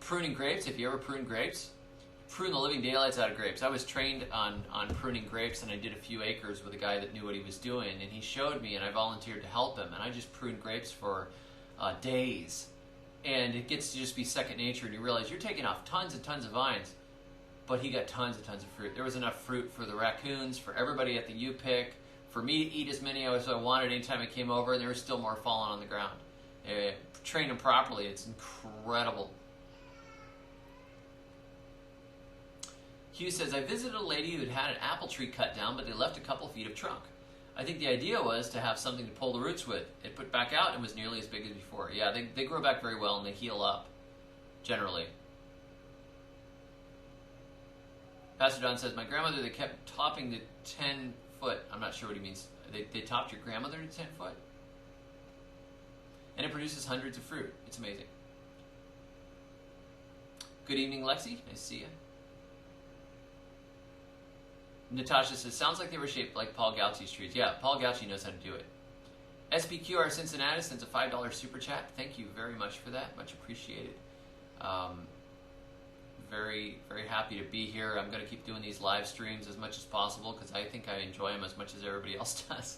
Speaker 1: Pruning grapes, if you ever prune grapes, prune the living daylights out of grapes. I was trained on pruning grapes, and I did a few acres with a guy that knew what he was doing, and he showed me, and I volunteered to help him, and I just pruned grapes for days. And it gets to just be second nature, and you realize you're taking off tons and tons of vines, but he got tons and tons of fruit. There was enough fruit for the raccoons, for everybody at the U-Pick, for me to eat as many as I wanted anytime I came over, and there was still more falling on the ground. Train them properly, it's incredible. Hugh says, I visited a lady who had an apple tree cut down, but they left a couple feet of trunk. I think the idea was to have something to pull the roots with. It put back out and was nearly as big as before. Yeah, they grow back very well and they heal up, generally. Pastor Don says, my grandmother, they kept topping the 10-foot. I'm not sure what he means. They topped your grandmother to 10 foot? And it produces hundreds of fruit. It's amazing. Good evening, Lexi. Nice to see you. Natasha says, sounds like they were shaped like Paul Gauchi's trees. Yeah, Paul Gauchi knows how to do it. SPQR Cincinnati sends a $5 super chat. Thank you very much for that. Much appreciated. Very, very happy to be here. I'm going to keep doing these live streams as much as possible because I think I enjoy them as much as everybody else does.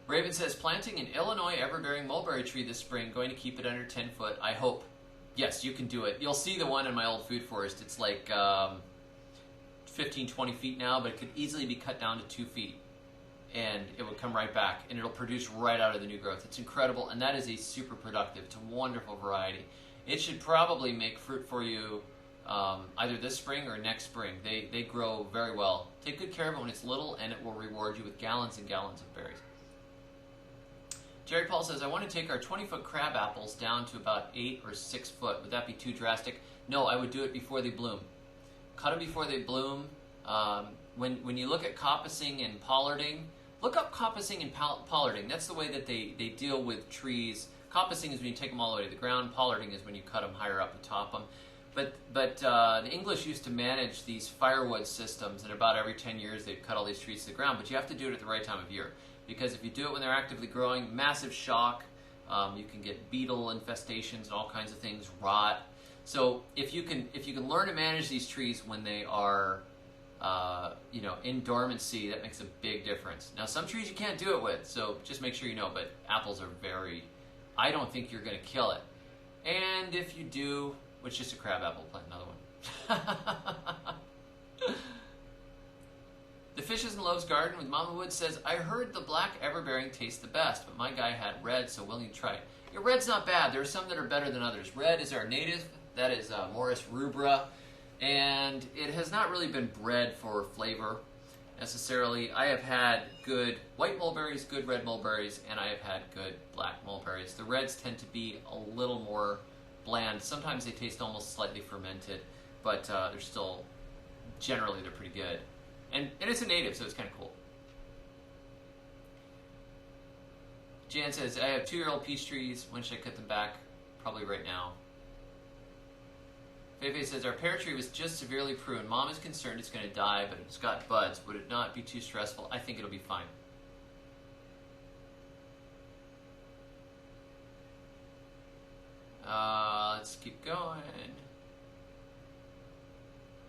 Speaker 1: Raven says, planting an Illinois ever-bearing mulberry tree this spring, going to keep it under 10 foot, I hope. Yes, you can do it. You'll see the one in my old food forest. It's like 15, 20 feet now, but it could easily be cut down to 2 feet. And it would come right back, and it'll produce right out of the new growth. It's incredible, and that is a super productive. It's a wonderful variety. It should probably make fruit for you either this spring or next spring. They grow very well. Take good care of it when it's little, and it will reward you with gallons and gallons of berries. Jerry Paul says, I want to take our 20-foot crab apples down to about 8 or 6 foot. Would that be too drastic? No, I would do it before they bloom. Cut them before they bloom. When you look at coppicing and pollarding, look up coppicing and pollarding. That's the way that they deal with trees. Coppicing is when you take them all the way to the ground. Pollarding is when you cut them higher up and top them. But the English used to manage these firewood systems, and about every 10 years they'd cut all these trees to the ground. But you have to do it at the right time of year. Because if you do it when they're actively growing, massive shock. You can get beetle infestations and all kinds of things, rot. So if you can learn to manage these trees when they are you know, in dormancy, that makes a big difference. Now, some trees you can't do it with, so just make sure you know, but apples are very, I don't think you're going to kill it. And if you do, it's just a crabapple, plant another one. The Fishes and Loaves Garden with Mama Wood says, I heard the black everbearing tastes the best, but my guy had red, so willing to try it. Yeah, red's not bad. There are some that are better than others. Red is our native. That is Morris rubra. And it has not really been bred for flavor necessarily. I have had good white mulberries, good red mulberries, and I have had good black mulberries. The reds tend to be a little more bland. Sometimes they taste almost slightly fermented, but they're still, generally they're pretty good. And it's a native, so it's kind of cool. Jan says, I have 2-year-old peach trees. When should I cut them back? Probably right now. Feifei says, our pear tree was just severely pruned. Mom is concerned it's going to die, but it's got buds. Would it not be too stressful? I think it'll be fine. Let's keep going.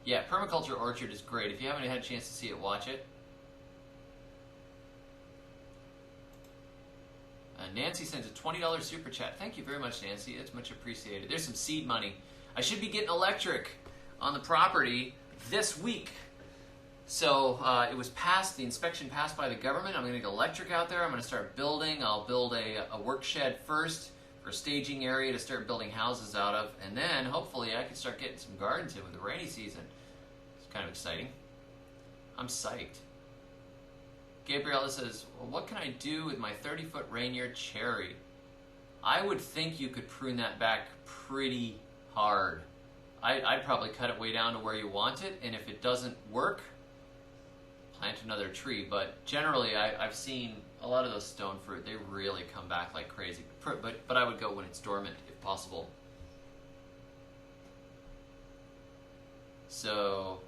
Speaker 1: Yeah, Permaculture Orchard is great. If you haven't had a chance to see it, watch it. Nancy sends a $20 super chat. Thank you very much, Nancy. It's much appreciated. There's some seed money. I should be getting electric on the property this week. So it was passed, the inspection passed by the government. I'm going to get electric out there. I'm going to start building. I'll build a work shed first for a staging area to start building houses out of. And then hopefully I can start getting some gardens in with the rainy season. It's kind of exciting. I'm psyched. Gabriella says, well, what can I do with my 30-foot Rainier cherry? I would think you could prune that back pretty hard. I'd probably cut it way down to where you want it, and if it doesn't work, plant another tree. But generally, I've seen a lot of those stone fruit, they really come back like crazy. But I would go when it's dormant, if possible. So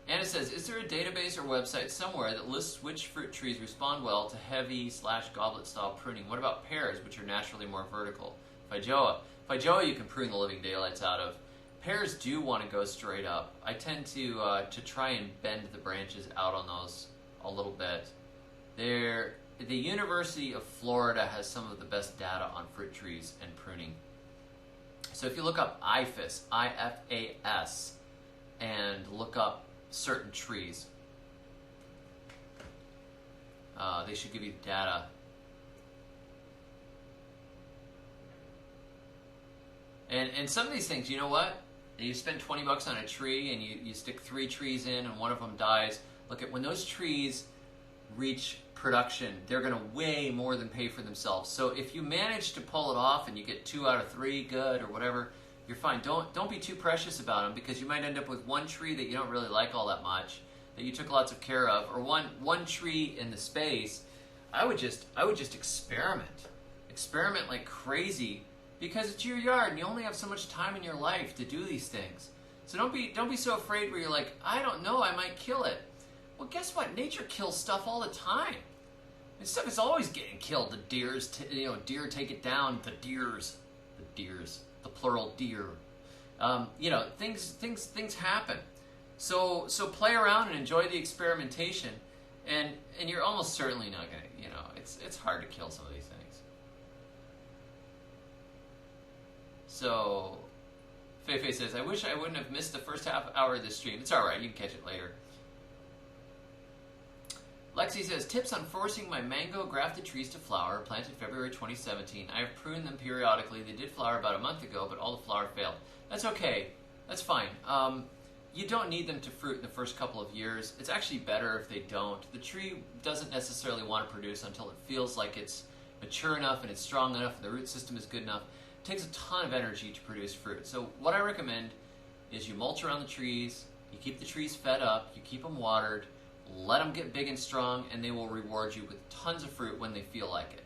Speaker 1: Anna says, is there a database or website somewhere that lists which fruit trees respond well to heavy/goblet style pruning? What about pears, which are naturally more vertical? Feijoa you can prune the living daylights out of. Pears do want to go straight up. I tend to try and bend the branches out on those a little bit. The University of Florida has some of the best data on fruit trees and pruning. So if you look up IFAS, I-F-A-S, and look up certain trees, they should give you data. And some of these things, you know what? You spend 20 bucks on a tree and you stick 3 trees in and one of them dies. Look at when those trees reach production, they're going to way more than pay for themselves. So if you manage to pull it off and you get 2 out of 3 good or whatever, you're fine. Don't be too precious about them, because you might end up with one tree that you don't really like all that much, that you took lots of care of, or one tree in the space. I would just experiment like crazy, because it's your yard and you only have so much time in your life to do these things. So don't be so afraid where you're like, I don't know, I might kill it. Well, guess what? Nature kills stuff all the time. And stuff is always getting killed. The deers, deer take it down. The deers, the plural deer. Things happen. So play around and enjoy the experimentation, and you're almost certainly not gonna. It's hard to kill some of these things. So Feifei says, I wish I wouldn't have missed the first half hour of this stream. It's all right. You can catch it later. Lexi says, tips on forcing my mango grafted trees to flower, planted February 2017. I have pruned them periodically. They did flower about a month ago, but all the flower failed. That's okay. That's fine. You don't need them to fruit in the first couple of years. It's actually better if they don't. The tree doesn't necessarily want to produce until it feels like it's mature enough and it's strong enough and the root system is good enough. It takes a ton of energy to produce fruit. So what I recommend is you mulch around the trees, you keep the trees fed up, you keep them watered, let them get big and strong, and they will reward you with tons of fruit when they feel like it.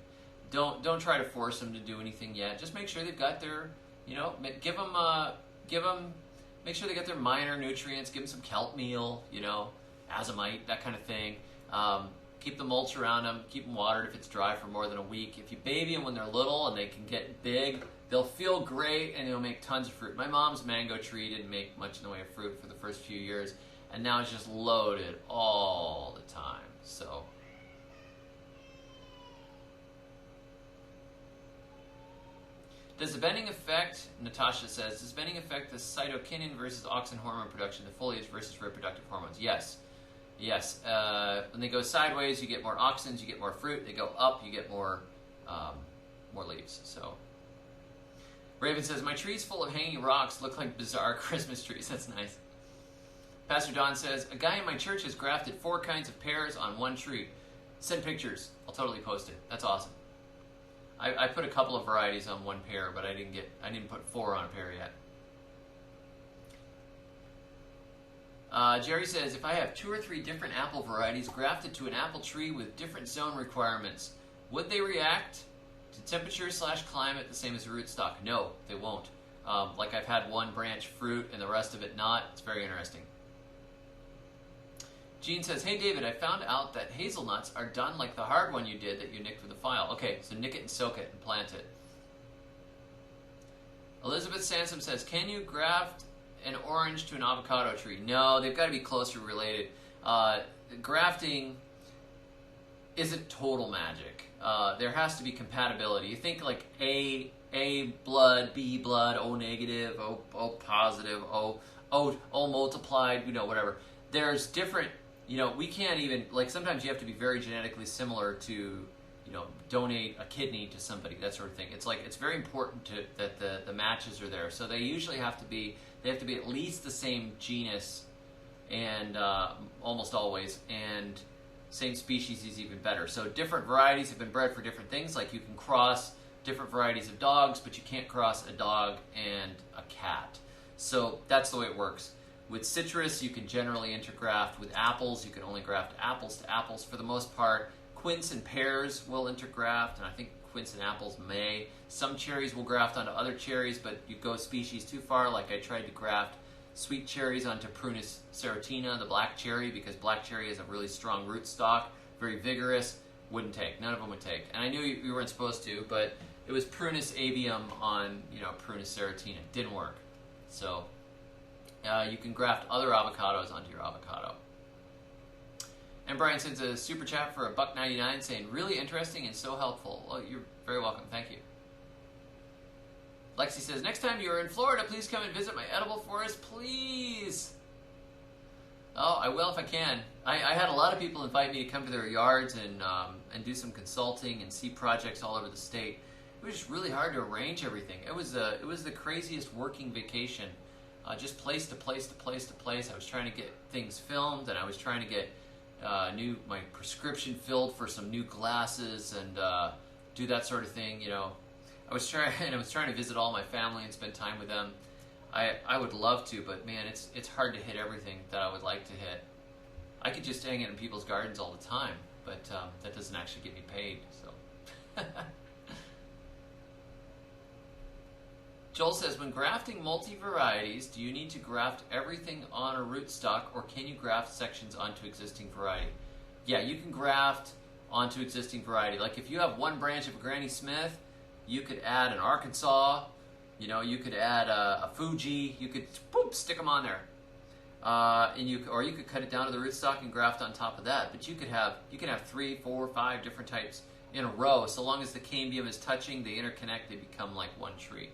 Speaker 1: Don't try to force them to do anything yet. Just make sure they've got their, make sure they get their minor nutrients. Give them some kelp meal, azomite, that kind of thing. Keep the mulch around them. Keep them watered if it's dry for more than a week. If you baby them when they're little and they can get big, they'll feel great and they'll make tons of fruit. My mom's mango tree didn't make much in the way of fruit for the first few years. and now it's just loaded all the time. So does the bending affect, Natasha says, does bending affect the cytokinin versus auxin hormone production, the foliage versus reproductive hormones? Yes. Yes. When they go sideways, you get more auxins, you get more fruit. They go up, you get more leaves. So Raven says, my trees full of hanging rocks look like bizarre Christmas trees. That's nice. Pastor Don says, a guy in my church has grafted 4 kinds of pears on one tree. Send pictures. I'll totally post it. That's awesome. I put a couple of varieties on one pear, but I didn't put 4 on a pear yet. Jerry says, if I have 2 or 3 different apple varieties grafted to an apple tree with different zone requirements, would they react to temperature/climate the same as a rootstock? No, they won't. Like I've had one branch fruit and the rest of it not. It's very interesting. Gene says, hey David, I found out that hazelnuts are done like the hard one you did that you nicked with the file. Okay, so nick it and soak it and plant it. Elizabeth Sansom says, can you graft an orange to an avocado tree? No, they've got to be closely related. Grafting isn't total magic. There has to be compatibility. You think like A blood, B blood, O negative, O positive, O multiplied, whatever. There's different, we can't even, like sometimes you have to be very genetically similar to, donate a kidney to somebody, that sort of thing. It's like, it's very important that the matches are there. So they usually have to be at least the same genus, and almost always, and same species is even better. So different varieties have been bred for different things. Like you can cross different varieties of dogs, but you can't cross a dog and a cat. So that's the way it works. With citrus, you can generally intergraft. With apples, you can only graft apples to apples for the most part. Quince and pears will intergraft, and I think quince and apples may. Some cherries will graft onto other cherries, but you go species too far. Like I tried to graft sweet cherries onto Prunus serotina, the black cherry, because black cherry has a really strong rootstock, very vigorous. Wouldn't take. None of them would take. And I knew you weren't supposed to, but it was Prunus avium on, Prunus serotina. Didn't work. So you can graft other avocados onto your avocado. And Brian sends a super chat for $1.99 saying, really interesting and so helpful. Well, you're very welcome. Thank you. Lexi says, next time you're in Florida, please come and visit my edible forest, please. Oh, I will if I can. I had a lot of people invite me to come to their yards and do some consulting and see projects all over the state. It was just really hard to arrange everything. It was the craziest working vacation, just place to place to place to place. I was trying to get things filmed, and I was trying to get my prescription filled for some new glasses and do that sort of thing. I was trying to visit all my family and spend time with them. I would love to, but man, it's hard to hit everything that I would like to hit. I could just hang it in people's gardens all the time, but that doesn't actually get me paid. So, Joel says, when grafting multi-varieties, do you need to graft everything on a rootstock, or can you graft sections onto existing variety? Yeah, you can graft onto existing variety. Like if you have one branch of a Granny Smith, you could add an Arkansas. You could add a Fuji. You could stick them on there, and you could cut it down to the rootstock and graft on top of that. But you can have 3, 4, 5 different types in a row. So long as the cambium is touching, they interconnect. They become like one tree.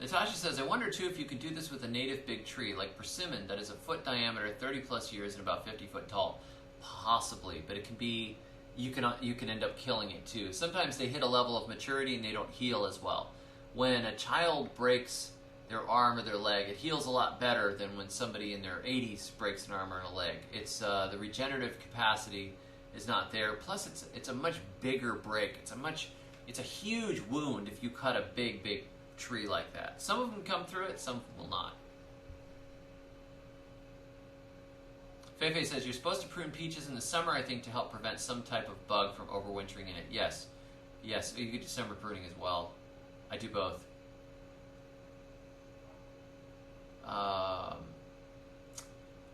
Speaker 1: Natasha says, I wonder too if you could do this with a native big tree like persimmon that is a foot diameter, 30 plus years, and about 50 foot tall. Possibly, but it can be. You can end up killing it too. Sometimes they hit a level of maturity and they don't heal as well. When a child breaks their arm or their leg, it heals a lot better than when somebody in their 80s breaks an arm or a leg. It's the regenerative capacity is not there. Plus, it's a much bigger break. It's a huge wound if you cut a big tree like that. Some of them come through it, some of them will not. Feifei says, you're supposed to prune peaches in the summer, I think, to help prevent some type of bug from overwintering in it. Yes. Yes, you could do summer pruning as well. I do both.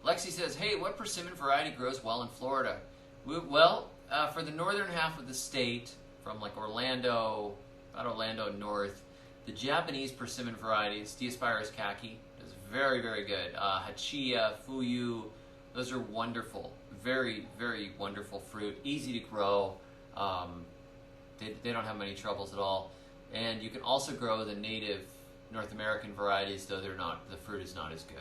Speaker 1: Lexi says, hey, what persimmon variety grows well in Florida? Well, for the northern half of the state, from like Orlando north, the Japanese persimmon variety, Steospirus khaki, does very, very good. Hachia, Fuyu, those are wonderful. Very, very wonderful fruit. Easy to grow. They don't have many troubles at all. And you can also grow the native North American varieties, though the fruit is not as good.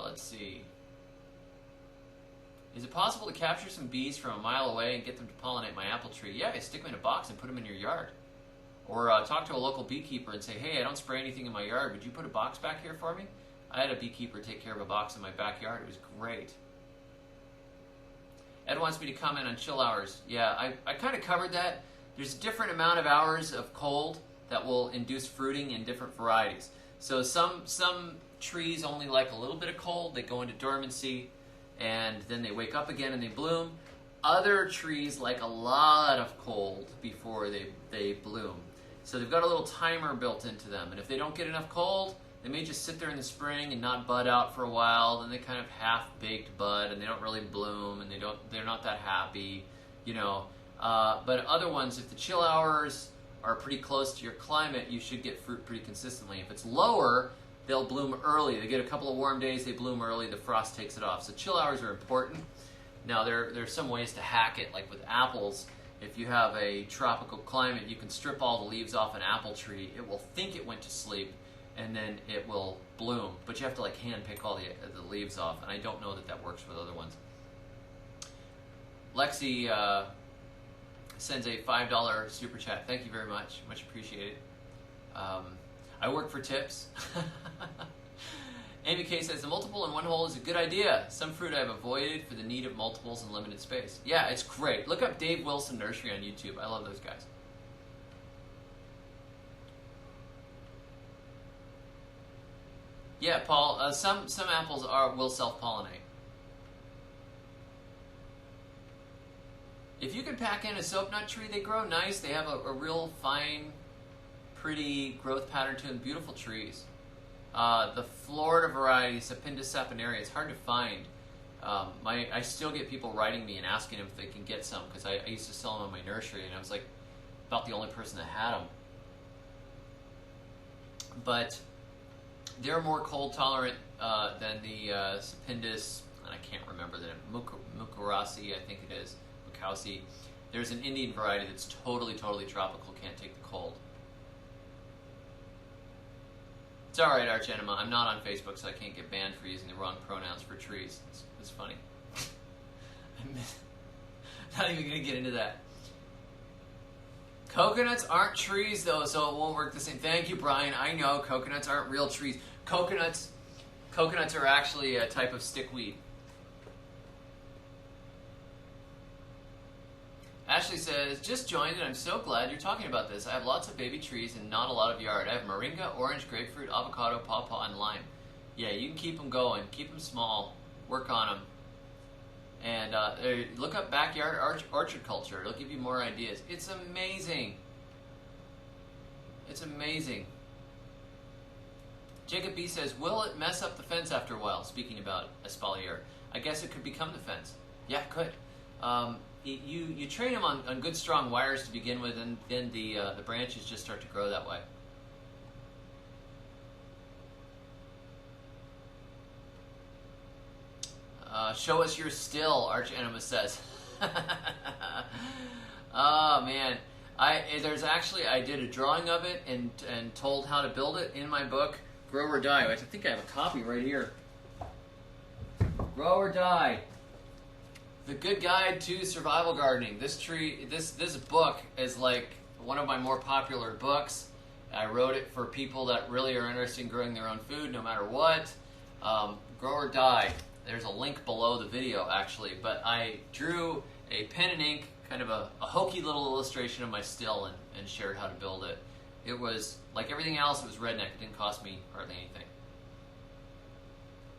Speaker 1: Let's see. Is it possible to capture some bees from a mile away and get them to pollinate my apple tree? Yeah, you stick them in a box and put them in your yard. Or talk to a local beekeeper and say, hey, I don't spray anything in my yard. Would you put a box back here for me? I had a beekeeper take care of a box in my backyard. It was great. Ed wants me to comment on chill hours. Yeah, I kind of covered that. There's a different amount of hours of cold that will induce fruiting in different varieties. So some trees only like a little bit of cold. They go into dormancy, and then they wake up again and they bloom. Other trees like a lot of cold before they bloom. So they've got a little timer built into them. And if they don't get enough cold, they may just sit there in the spring and not bud out for a while. Then they kind of half-baked bud, and they don't really bloom, and they're not that happy, you know. But other ones, if the chill hours are pretty close to your climate, you should get fruit pretty consistently. If it's lower, they'll bloom early. They get a couple of warm days, they bloom early, the frost takes it off. So chill hours are important. Now, there's some ways to hack it, like with apples. If you have a tropical climate, you can strip all the leaves off an apple tree. It will think it went to sleep, and then it will bloom. But you have to like hand pick all the leaves off, and I don't know that works with other ones. Lexi sends a $5 super chat. Thank you very much. Much appreciated. I work for tips. Amy K says, the multiple in one hole is a good idea. Some fruit I've avoided for the need of multiples in limited space. Yeah, it's great. Look up Dave Wilson Nursery on YouTube. I love those guys. Yeah, Paul, some apples will self-pollinate. If you can pack in a soap nut tree, they grow nice. They have a real fine, pretty growth pattern to them. Beautiful trees. The Florida variety, Sapindus sapinarea, it's hard to find. I still get people writing me and asking if they can get some, because I used to sell them in my nursery, and I was like about the only person that had them. But they're more cold tolerant than the Sapindus, and I can't remember the name, Mukarasi, I think it is, Mukausi. There's an Indian variety that's totally tropical, can't take the cold. It's alright, Arch Enema. I'm not on Facebook, so I can't get banned for using the wrong pronouns for trees. It's funny. I'm not even going to get into that. Coconuts aren't trees, though, so it won't work the same. Thank you, Brian. I know coconuts aren't real trees. Coconuts are actually a type of stickweed. Ashley says, just joined and I'm so glad you're talking about this. I have lots of baby trees and not a lot of yard. I have moringa, orange, grapefruit, avocado, pawpaw, and lime. Yeah, you can keep them going. Keep them small. Work on them. And look up backyard orchard culture. It'll give you more ideas. It's amazing. It's amazing. Jacob B says, will it mess up the fence after a while? Speaking about espalier. I guess it could become the fence. Yeah, it could. You train them on good strong wires to begin with, and then the branches just start to grow that way. Show us your still, Arch Enema says. Oh man, I did a drawing of it and told how to build it in my book, Grow or Die. I think I have a copy right here. Grow or Die. The Good Guide to Survival Gardening. This book is like one of my more popular books. I wrote it for people that really are interested in growing their own food, no matter what. Grow or Die. There's a link below the video, actually. But I drew a pen and ink, kind of a hokey little illustration of my still and shared how to build it. It was, like everything else, it was redneck. It didn't cost me hardly anything.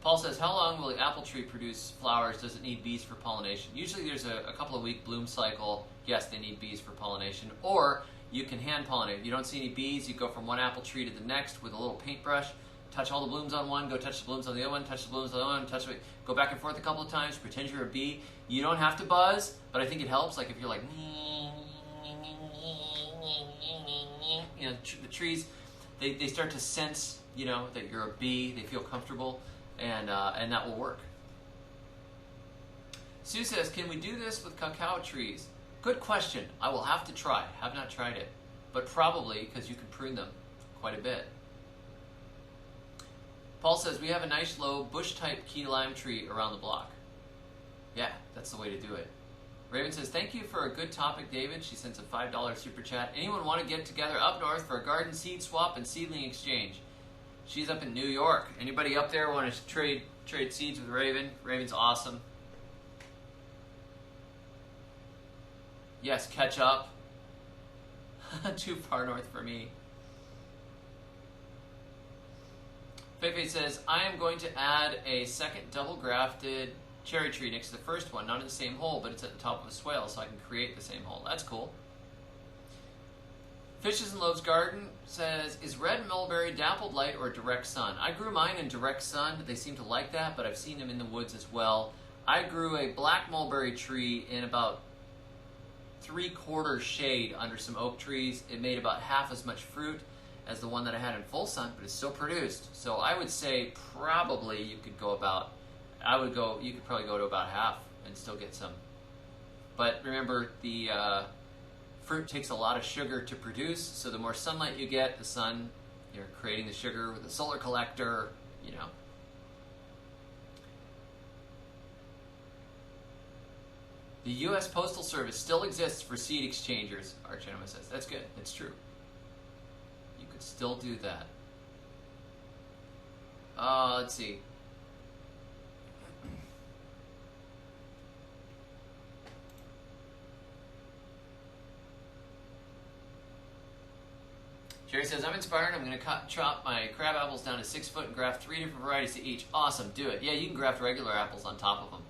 Speaker 1: Paul says, how long will the apple tree produce flowers? Does it need bees for pollination? Usually there's a couple of week bloom cycle. Yes, they need bees for pollination. Or you can hand pollinate. If you don't see any bees, you go from one apple tree to the next with a little paintbrush. Touch all the blooms on one, go touch the blooms on the other one, touch the blooms on the other one, go back and forth a couple of times, pretend you're a bee. You don't have to buzz, but I think it helps. Like if you're like, you know, the trees, they start to sense, you know, that you're a bee. They feel comfortable, and that will work. Sue says, can we do this with cacao trees? Good question. I will have to try. Have not tried it, but probably because you can prune them quite a bit. Paul says, we have a nice low bush-type key lime tree around the block. Yeah, that's the way to do it. Raven says, thank you for a good topic, David. She sends a $5 super chat. Anyone want to get together up north for a garden seed swap and seedling exchange? She's up in New York. Anybody up there want to trade seeds with Raven? Raven's awesome. Yes, catch up. Too far north for me. Feifei says, I am going to add a second double grafted cherry tree next to the first one. Not in the same hole, but it's at the top of a swale, so I can create the same hole. That's cool. Fishes and Loaves Garden says, is red mulberry dappled light or direct sun? I grew mine in direct sun. They seem to like that, but I've seen them in the woods as well. I grew a black mulberry tree in about 3/4 shade under some oak trees. It made about half as much fruit as the one that I had in full sun, but it still produced. So I would say probably you could go about, you could probably go to about half and still get some. But remember, the fruit takes a lot of sugar to produce, so the more sunlight you get, the sun, you're creating the sugar with a solar collector, you know. The U.S. Postal Service still exists for seed exchangers, Archenema says. That's good. That's true. You could still do that. Let's see. Jerry says, I'm inspired. I'm going to chop my crab apples down to 6 foot and graft 3 different varieties to each. Awesome. Do it. Yeah, you can graft regular apples on top of them.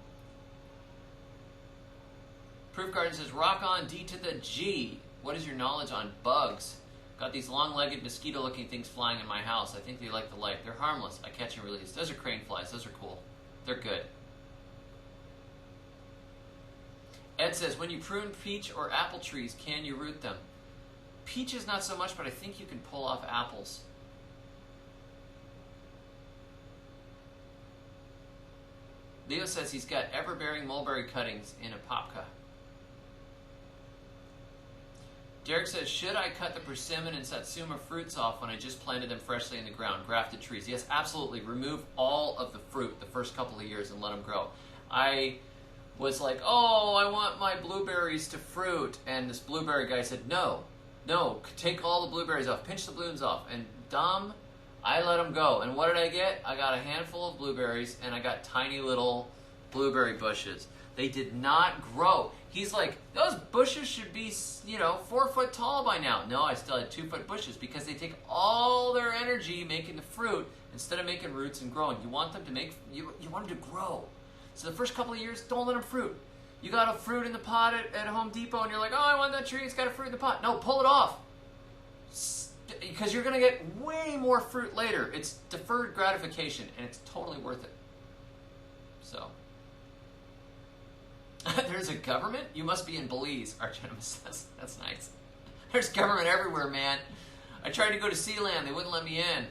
Speaker 1: Proof Garden says, rock on D to the G. What is your knowledge on bugs? Got these long-legged mosquito-looking things flying in my house. I think they like the light. They're harmless. I catch and release. Those are crane flies. Those are cool. They're good. Ed says, when you prune peach or apple trees, can you root them? Peaches not so much, but I think you can pull off apples. Leo says he's got ever-bearing mulberry cuttings in a popka. Derek says, should I cut the persimmon and satsuma fruits off when I just planted them freshly in the ground? Grafted trees. Yes, absolutely. Remove all of the fruit the first couple of years and let them grow. I was like, oh, I want my blueberries to fruit. And this blueberry guy said, no, take all the blueberries off. Pinch the blooms off. And dumb, I let them go. And what did I get? I got a handful of blueberries and I got tiny little blueberry bushes. They did not grow. He's like, those bushes should be, 4 foot tall by now. No, I still had 2 foot bushes because they take all their energy making the fruit instead of making roots and growing. You want them to you want them to grow. So the first couple of years, don't let them fruit. You got a fruit in the pot at Home Depot and you're like, oh, I want that tree. It's got a fruit in the pot. No, pull it off. Because you're going to get way more fruit later. It's deferred gratification and it's totally worth it. So. There's a government? You must be in Belize, Archenema says. That's nice. There's government everywhere, man. I tried to go to Sealand. They wouldn't let me in.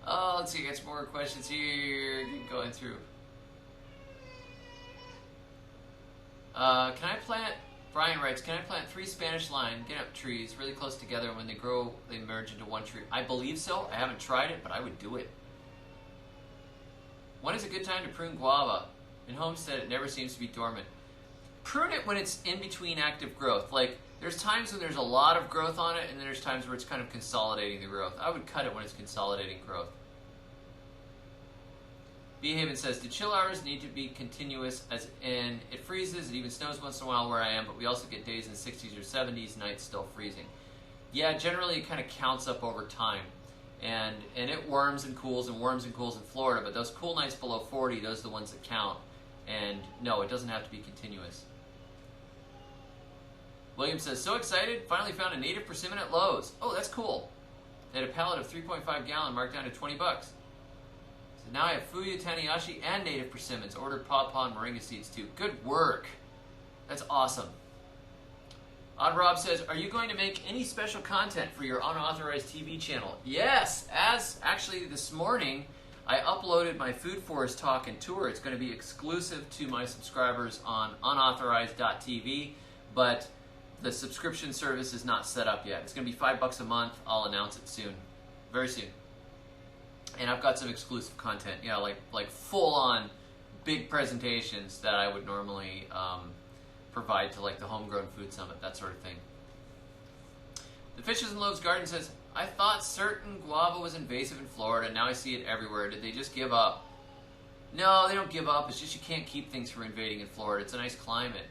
Speaker 1: Oh, let's see. I got some more questions here. Going through. Can I plant... Brian writes, can I plant 3 Spanish lime, get up trees really close together, and when they grow, they merge into one tree? I believe so. I haven't tried it, but I would do it. When is a good time to prune guava? In Homestead, it never seems to be dormant. Prune it when it's in between active growth. Like, there's times when there's a lot of growth on it, and then there's times where it's kind of consolidating the growth. I would cut it when it's consolidating growth. Behaven says, do chill hours need to be continuous, as in it freezes, it even snows once in a while where I am, but we also get days in the 60s or 70s, nights still freezing. Yeah, generally it kind of counts up over time. And it warms and cools in Florida, but those cool nights below 40, those are the ones that count. And no, it doesn't have to be continuous. William says, so excited, finally found a native persimmon at Lowe's. Oh, that's cool. They had a pallet of 3.5 gallon marked down to 20 bucks. So now I have Fuyu Taniyashi and native persimmons. Ordered pawpaw and moringa seeds too. Good work. That's awesome. Odd Rob says, are you going to make any special content for your unauthorized TV channel? Yes, as actually this morning, I uploaded my Food Forest talk and tour. It's going to be exclusive to my subscribers on unauthorized.tv, but the subscription service is not set up yet. It's going to be $5 a month. I'll announce it soon, very soon. And I've got some exclusive content, you know, like full-on big presentations that I would normally provide to like the Homegrown Food Summit, that sort of thing. The Fishes and Loaves Garden says, I thought certain guava was invasive in Florida. Now I see it everywhere. Did they just give up? No, they don't give up. It's just you can't keep things from invading in Florida. It's a nice climate.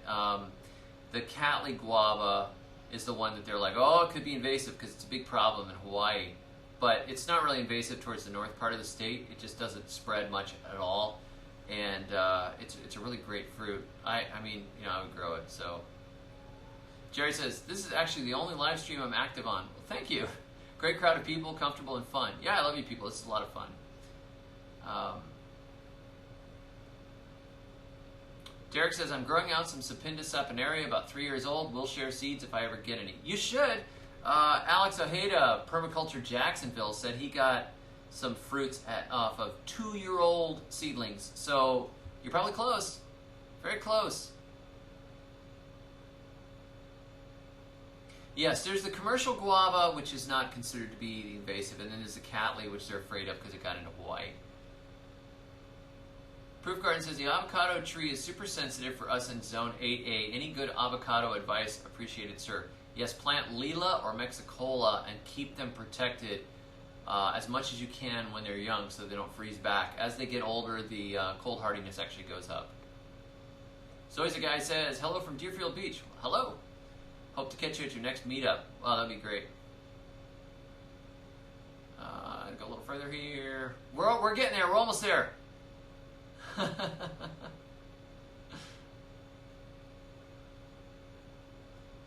Speaker 1: The Catlin Guava is the one that they're like, oh, it could be invasive because it's a big problem in Hawaii. But it's not really invasive towards the north part of the state. It just doesn't spread much at all. And it's a really great fruit. I mean, you know, I would grow it. So Jerry says, this is actually the only live stream I'm active on. Well, thank you. Great crowd of people, comfortable and fun. Yeah, I love you people. This is a lot of fun. Derek says, I'm growing out some Sapinda saponaria, about 3 years old. We'll share seeds if I ever get any. You should. Alex Ojeda, Permaculture Jacksonville, said he got some fruits off of 2-year-old seedlings. So you're probably close. Very close. Yes, there's the commercial guava, which is not considered to be invasive, and then there's the Catlin, which they're afraid of because it got into Hawaii. Proof Garden says, the avocado tree is super sensitive for us in Zone 8A. Any good avocado advice? Appreciated, sir. Yes, plant Lila or Mexicola and keep them protected as much as you can when they're young so they don't freeze back. As they get older, the cold hardiness actually goes up. So as a guy says, hello from Deerfield Beach. Hello. Hope to catch you at your next meetup. Wow, that'd be great. Go a little further here. We're getting there. We're almost there.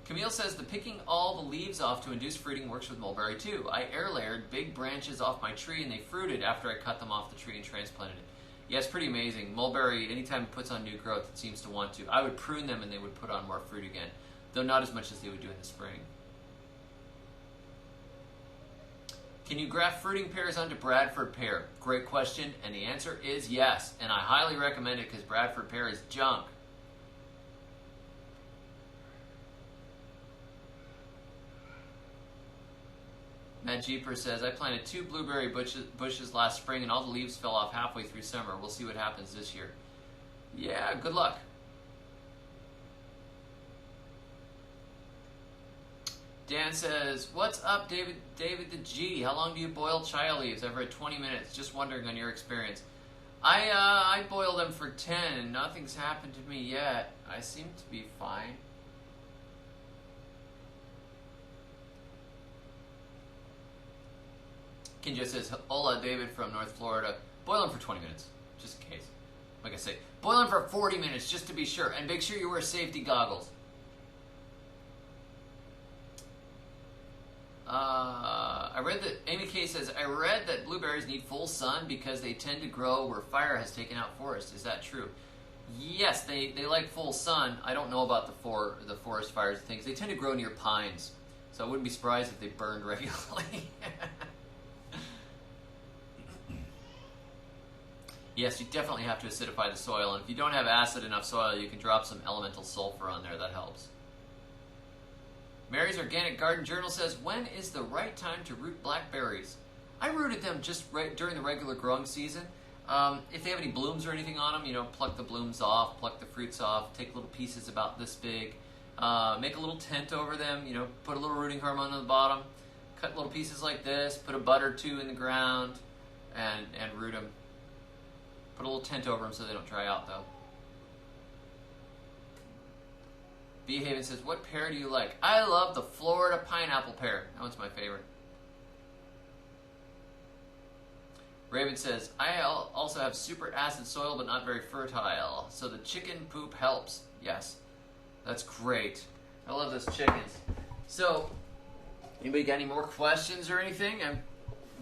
Speaker 1: Camille says, the picking all the leaves off to induce fruiting works with mulberry too. I air layered big branches off my tree and they fruited after I cut them off the tree and transplanted it. Yeah, it's pretty amazing. Mulberry, anytime it puts on new growth, it seems to want to. I would prune them and they would put on more fruit again, though not as much as they would do in the spring. Can you graft fruiting pears onto Bradford pear? Great question, and the answer is yes. And I highly recommend it because Bradford pear is junk. Matt Jeeper says, I planted 2 blueberry bushes last spring and all the leaves fell off halfway through summer. We'll see what happens this year. Yeah, good luck. Dan says, what's up, David the G? How long do you boil chai leaves? Over at 20 minutes. Just wondering on your experience. I boil them for 10 and nothing's happened to me yet. I seem to be fine. Kinja says, hola, David from North Florida. Boil them for 20 minutes, just in case. Like I say, boil them for 40 minutes just to be sure. And make sure you wear safety goggles. I read that, Amy K says, I read that blueberries need full sun because they tend to grow where fire has taken out forest. Is that true? Yes, they like full sun. I don't know about the forest fires and things. They tend to grow near pines. So I wouldn't be surprised if they burned regularly. Yes, you definitely have to acidify the soil. And if you don't have acid enough soil, you can drop some elemental sulfur on there. That helps. Mary's Organic Garden Journal says, when is the right time to root blackberries? I rooted them just right during the regular growing season. If they have any blooms or anything on them, you know, pluck the blooms off, pluck the fruits off, take little pieces about this big, make a little tent over them, you know, put a little rooting hormone on the bottom, cut little pieces like this, put a bud or two in the ground, and root them. Put a little tent over them so they don't dry out, though. B. Haven says, what pear do you like? I love the Florida pineapple pear. That one's my favorite. Raven says, I also have super acid soil but not very fertile, so the chicken poop helps. Yes, that's great. I love those chickens. So, anybody got any more questions or anything? I've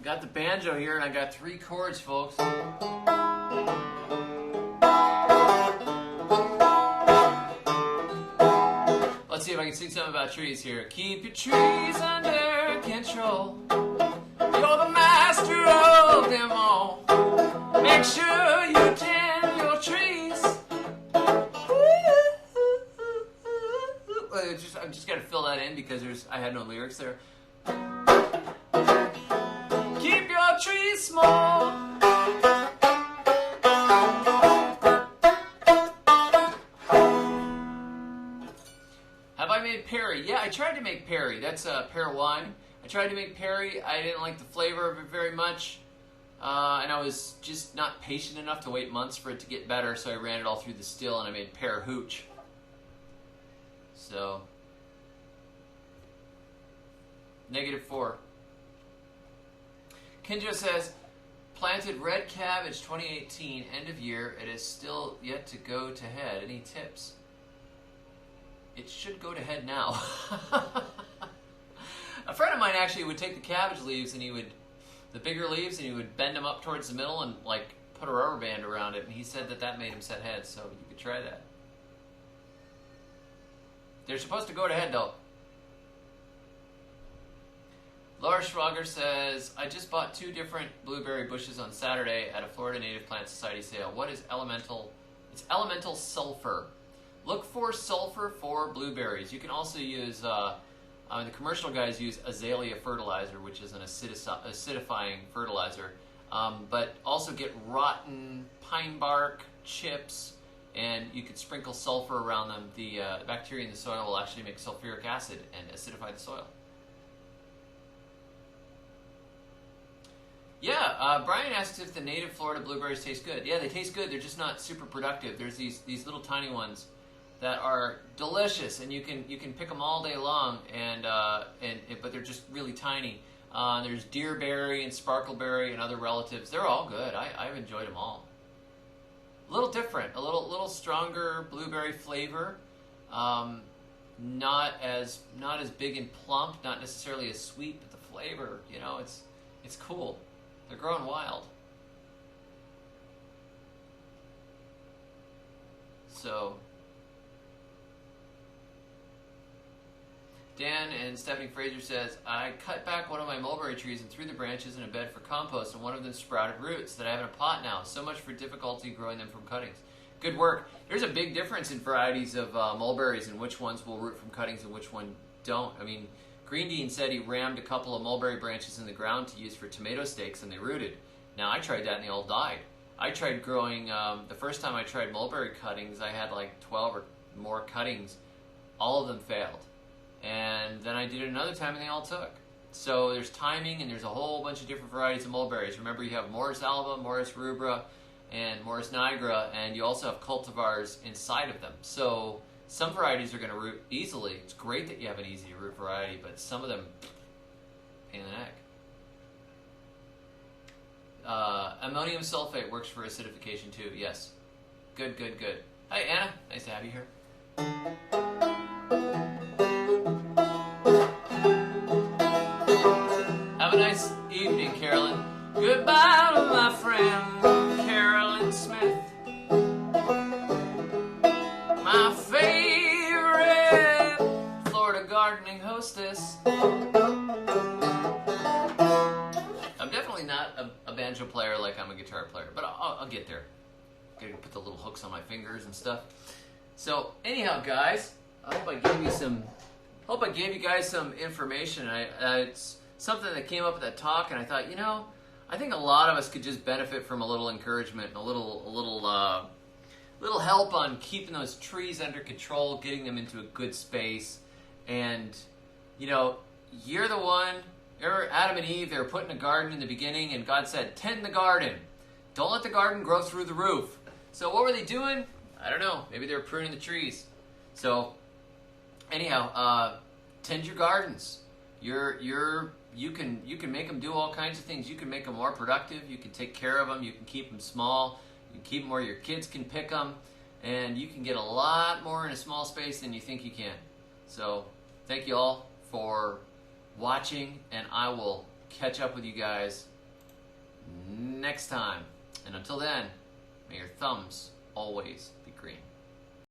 Speaker 1: got the banjo here and I got 3 chords, folks. let's see if I can sing something about trees here. Keep your trees under control. You're the master of them all. Make sure you tend your trees. I'm just gotta fill that in because I had no lyrics there. Keep your trees small. Have I made Perry? Yeah, I tried to make Perry. That's pear wine. I tried to make Perry. I didn't like the flavor of it very much. And I was just not patient enough to wait months for it to get better, so I ran it all through the still and I made pear hooch. So, -4. Kinjo says, planted red cabbage 2018, end of year. It is still yet to go to head. Any tips? It should go to head now. A friend of mine actually would take the cabbage leaves and the bigger leaves, and he would bend them up towards the middle and like put a rubber band around it, and he said that made him set head, so you could try that. They're supposed to go to head though. Laura Schwager says, I just bought 2 different blueberry bushes on Saturday at a Florida Native Plant Society sale. What is elemental? It's elemental sulfur. Look for sulfur for blueberries. You can also use, the commercial guys use azalea fertilizer, which is an acidifying fertilizer. But also get rotten pine bark, chips, and you could sprinkle sulfur around them. The bacteria in the soil will actually make sulfuric acid and acidify the soil. Yeah, Brian asks if the native Florida blueberries taste good. Yeah, they taste good. They're just not super productive. There's these little tiny ones that are delicious, and you can pick them all day long, but they're just really tiny. There's deerberry and sparkleberry and other relatives. They're all good. I've enjoyed them all. A little different, a little stronger blueberry flavor. Not as big and plump, not necessarily as sweet, but the flavor, it's cool. They're growing wild. So Dan and Stephanie Fraser says, I cut back one of my mulberry trees and threw the branches in a bed for compost, and one of them sprouted roots that I have in a pot now. So much for difficulty growing them from cuttings. Good work. There's a big difference in varieties of mulberries and which ones will root from cuttings and which one don't. I mean, Green Dean said he rammed a couple of mulberry branches in the ground to use for tomato stakes, and they rooted. Now, I tried that and they all died. I tried growing, the first time I tried mulberry cuttings, I had like 12 or more cuttings. All of them failed. And then I did it another time and they all took. So there's timing, and there's a whole bunch of different varieties of mulberries. Remember, you have Morus alba, Morus rubra, and Morus nigra, and you also have cultivars inside of them. So some varieties are going to root easily. It's great that you have an easy to root variety, but some of them, pain in the neck. Ammonium sulfate works for acidification too, yes. Good, good, good. Hi, Anna. Nice to have you here. Have a nice evening, Carolyn. Goodbye to my friend, Carolyn Smith. My favorite Florida gardening hostess. I'm definitely not a banjo player like I'm a guitar player, but I'll get there. Gotta put the little hooks on my fingers and stuff. So anyhow, guys, I hope I gave you guys some information. It's something that came up at that talk, and I thought, I think a lot of us could just benefit from a little encouragement and a little help on keeping those trees under control, getting them into a good space. And you're the one. Remember Adam and Eve? They were put in a garden in the beginning, and God said, "Tend the garden. Don't let the garden grow through the roof." So what were they doing? I don't know. Maybe they were pruning the trees. So anyhow, tend your gardens. You can make them do all kinds of things. You can make them more productive. You can take care of them. You can keep them small. You can keep them where your kids can pick them. And you can get a lot more in a small space than you think you can. So thank you all for watching, and I will catch up with you guys next time. And until then, may your thumbs always be green.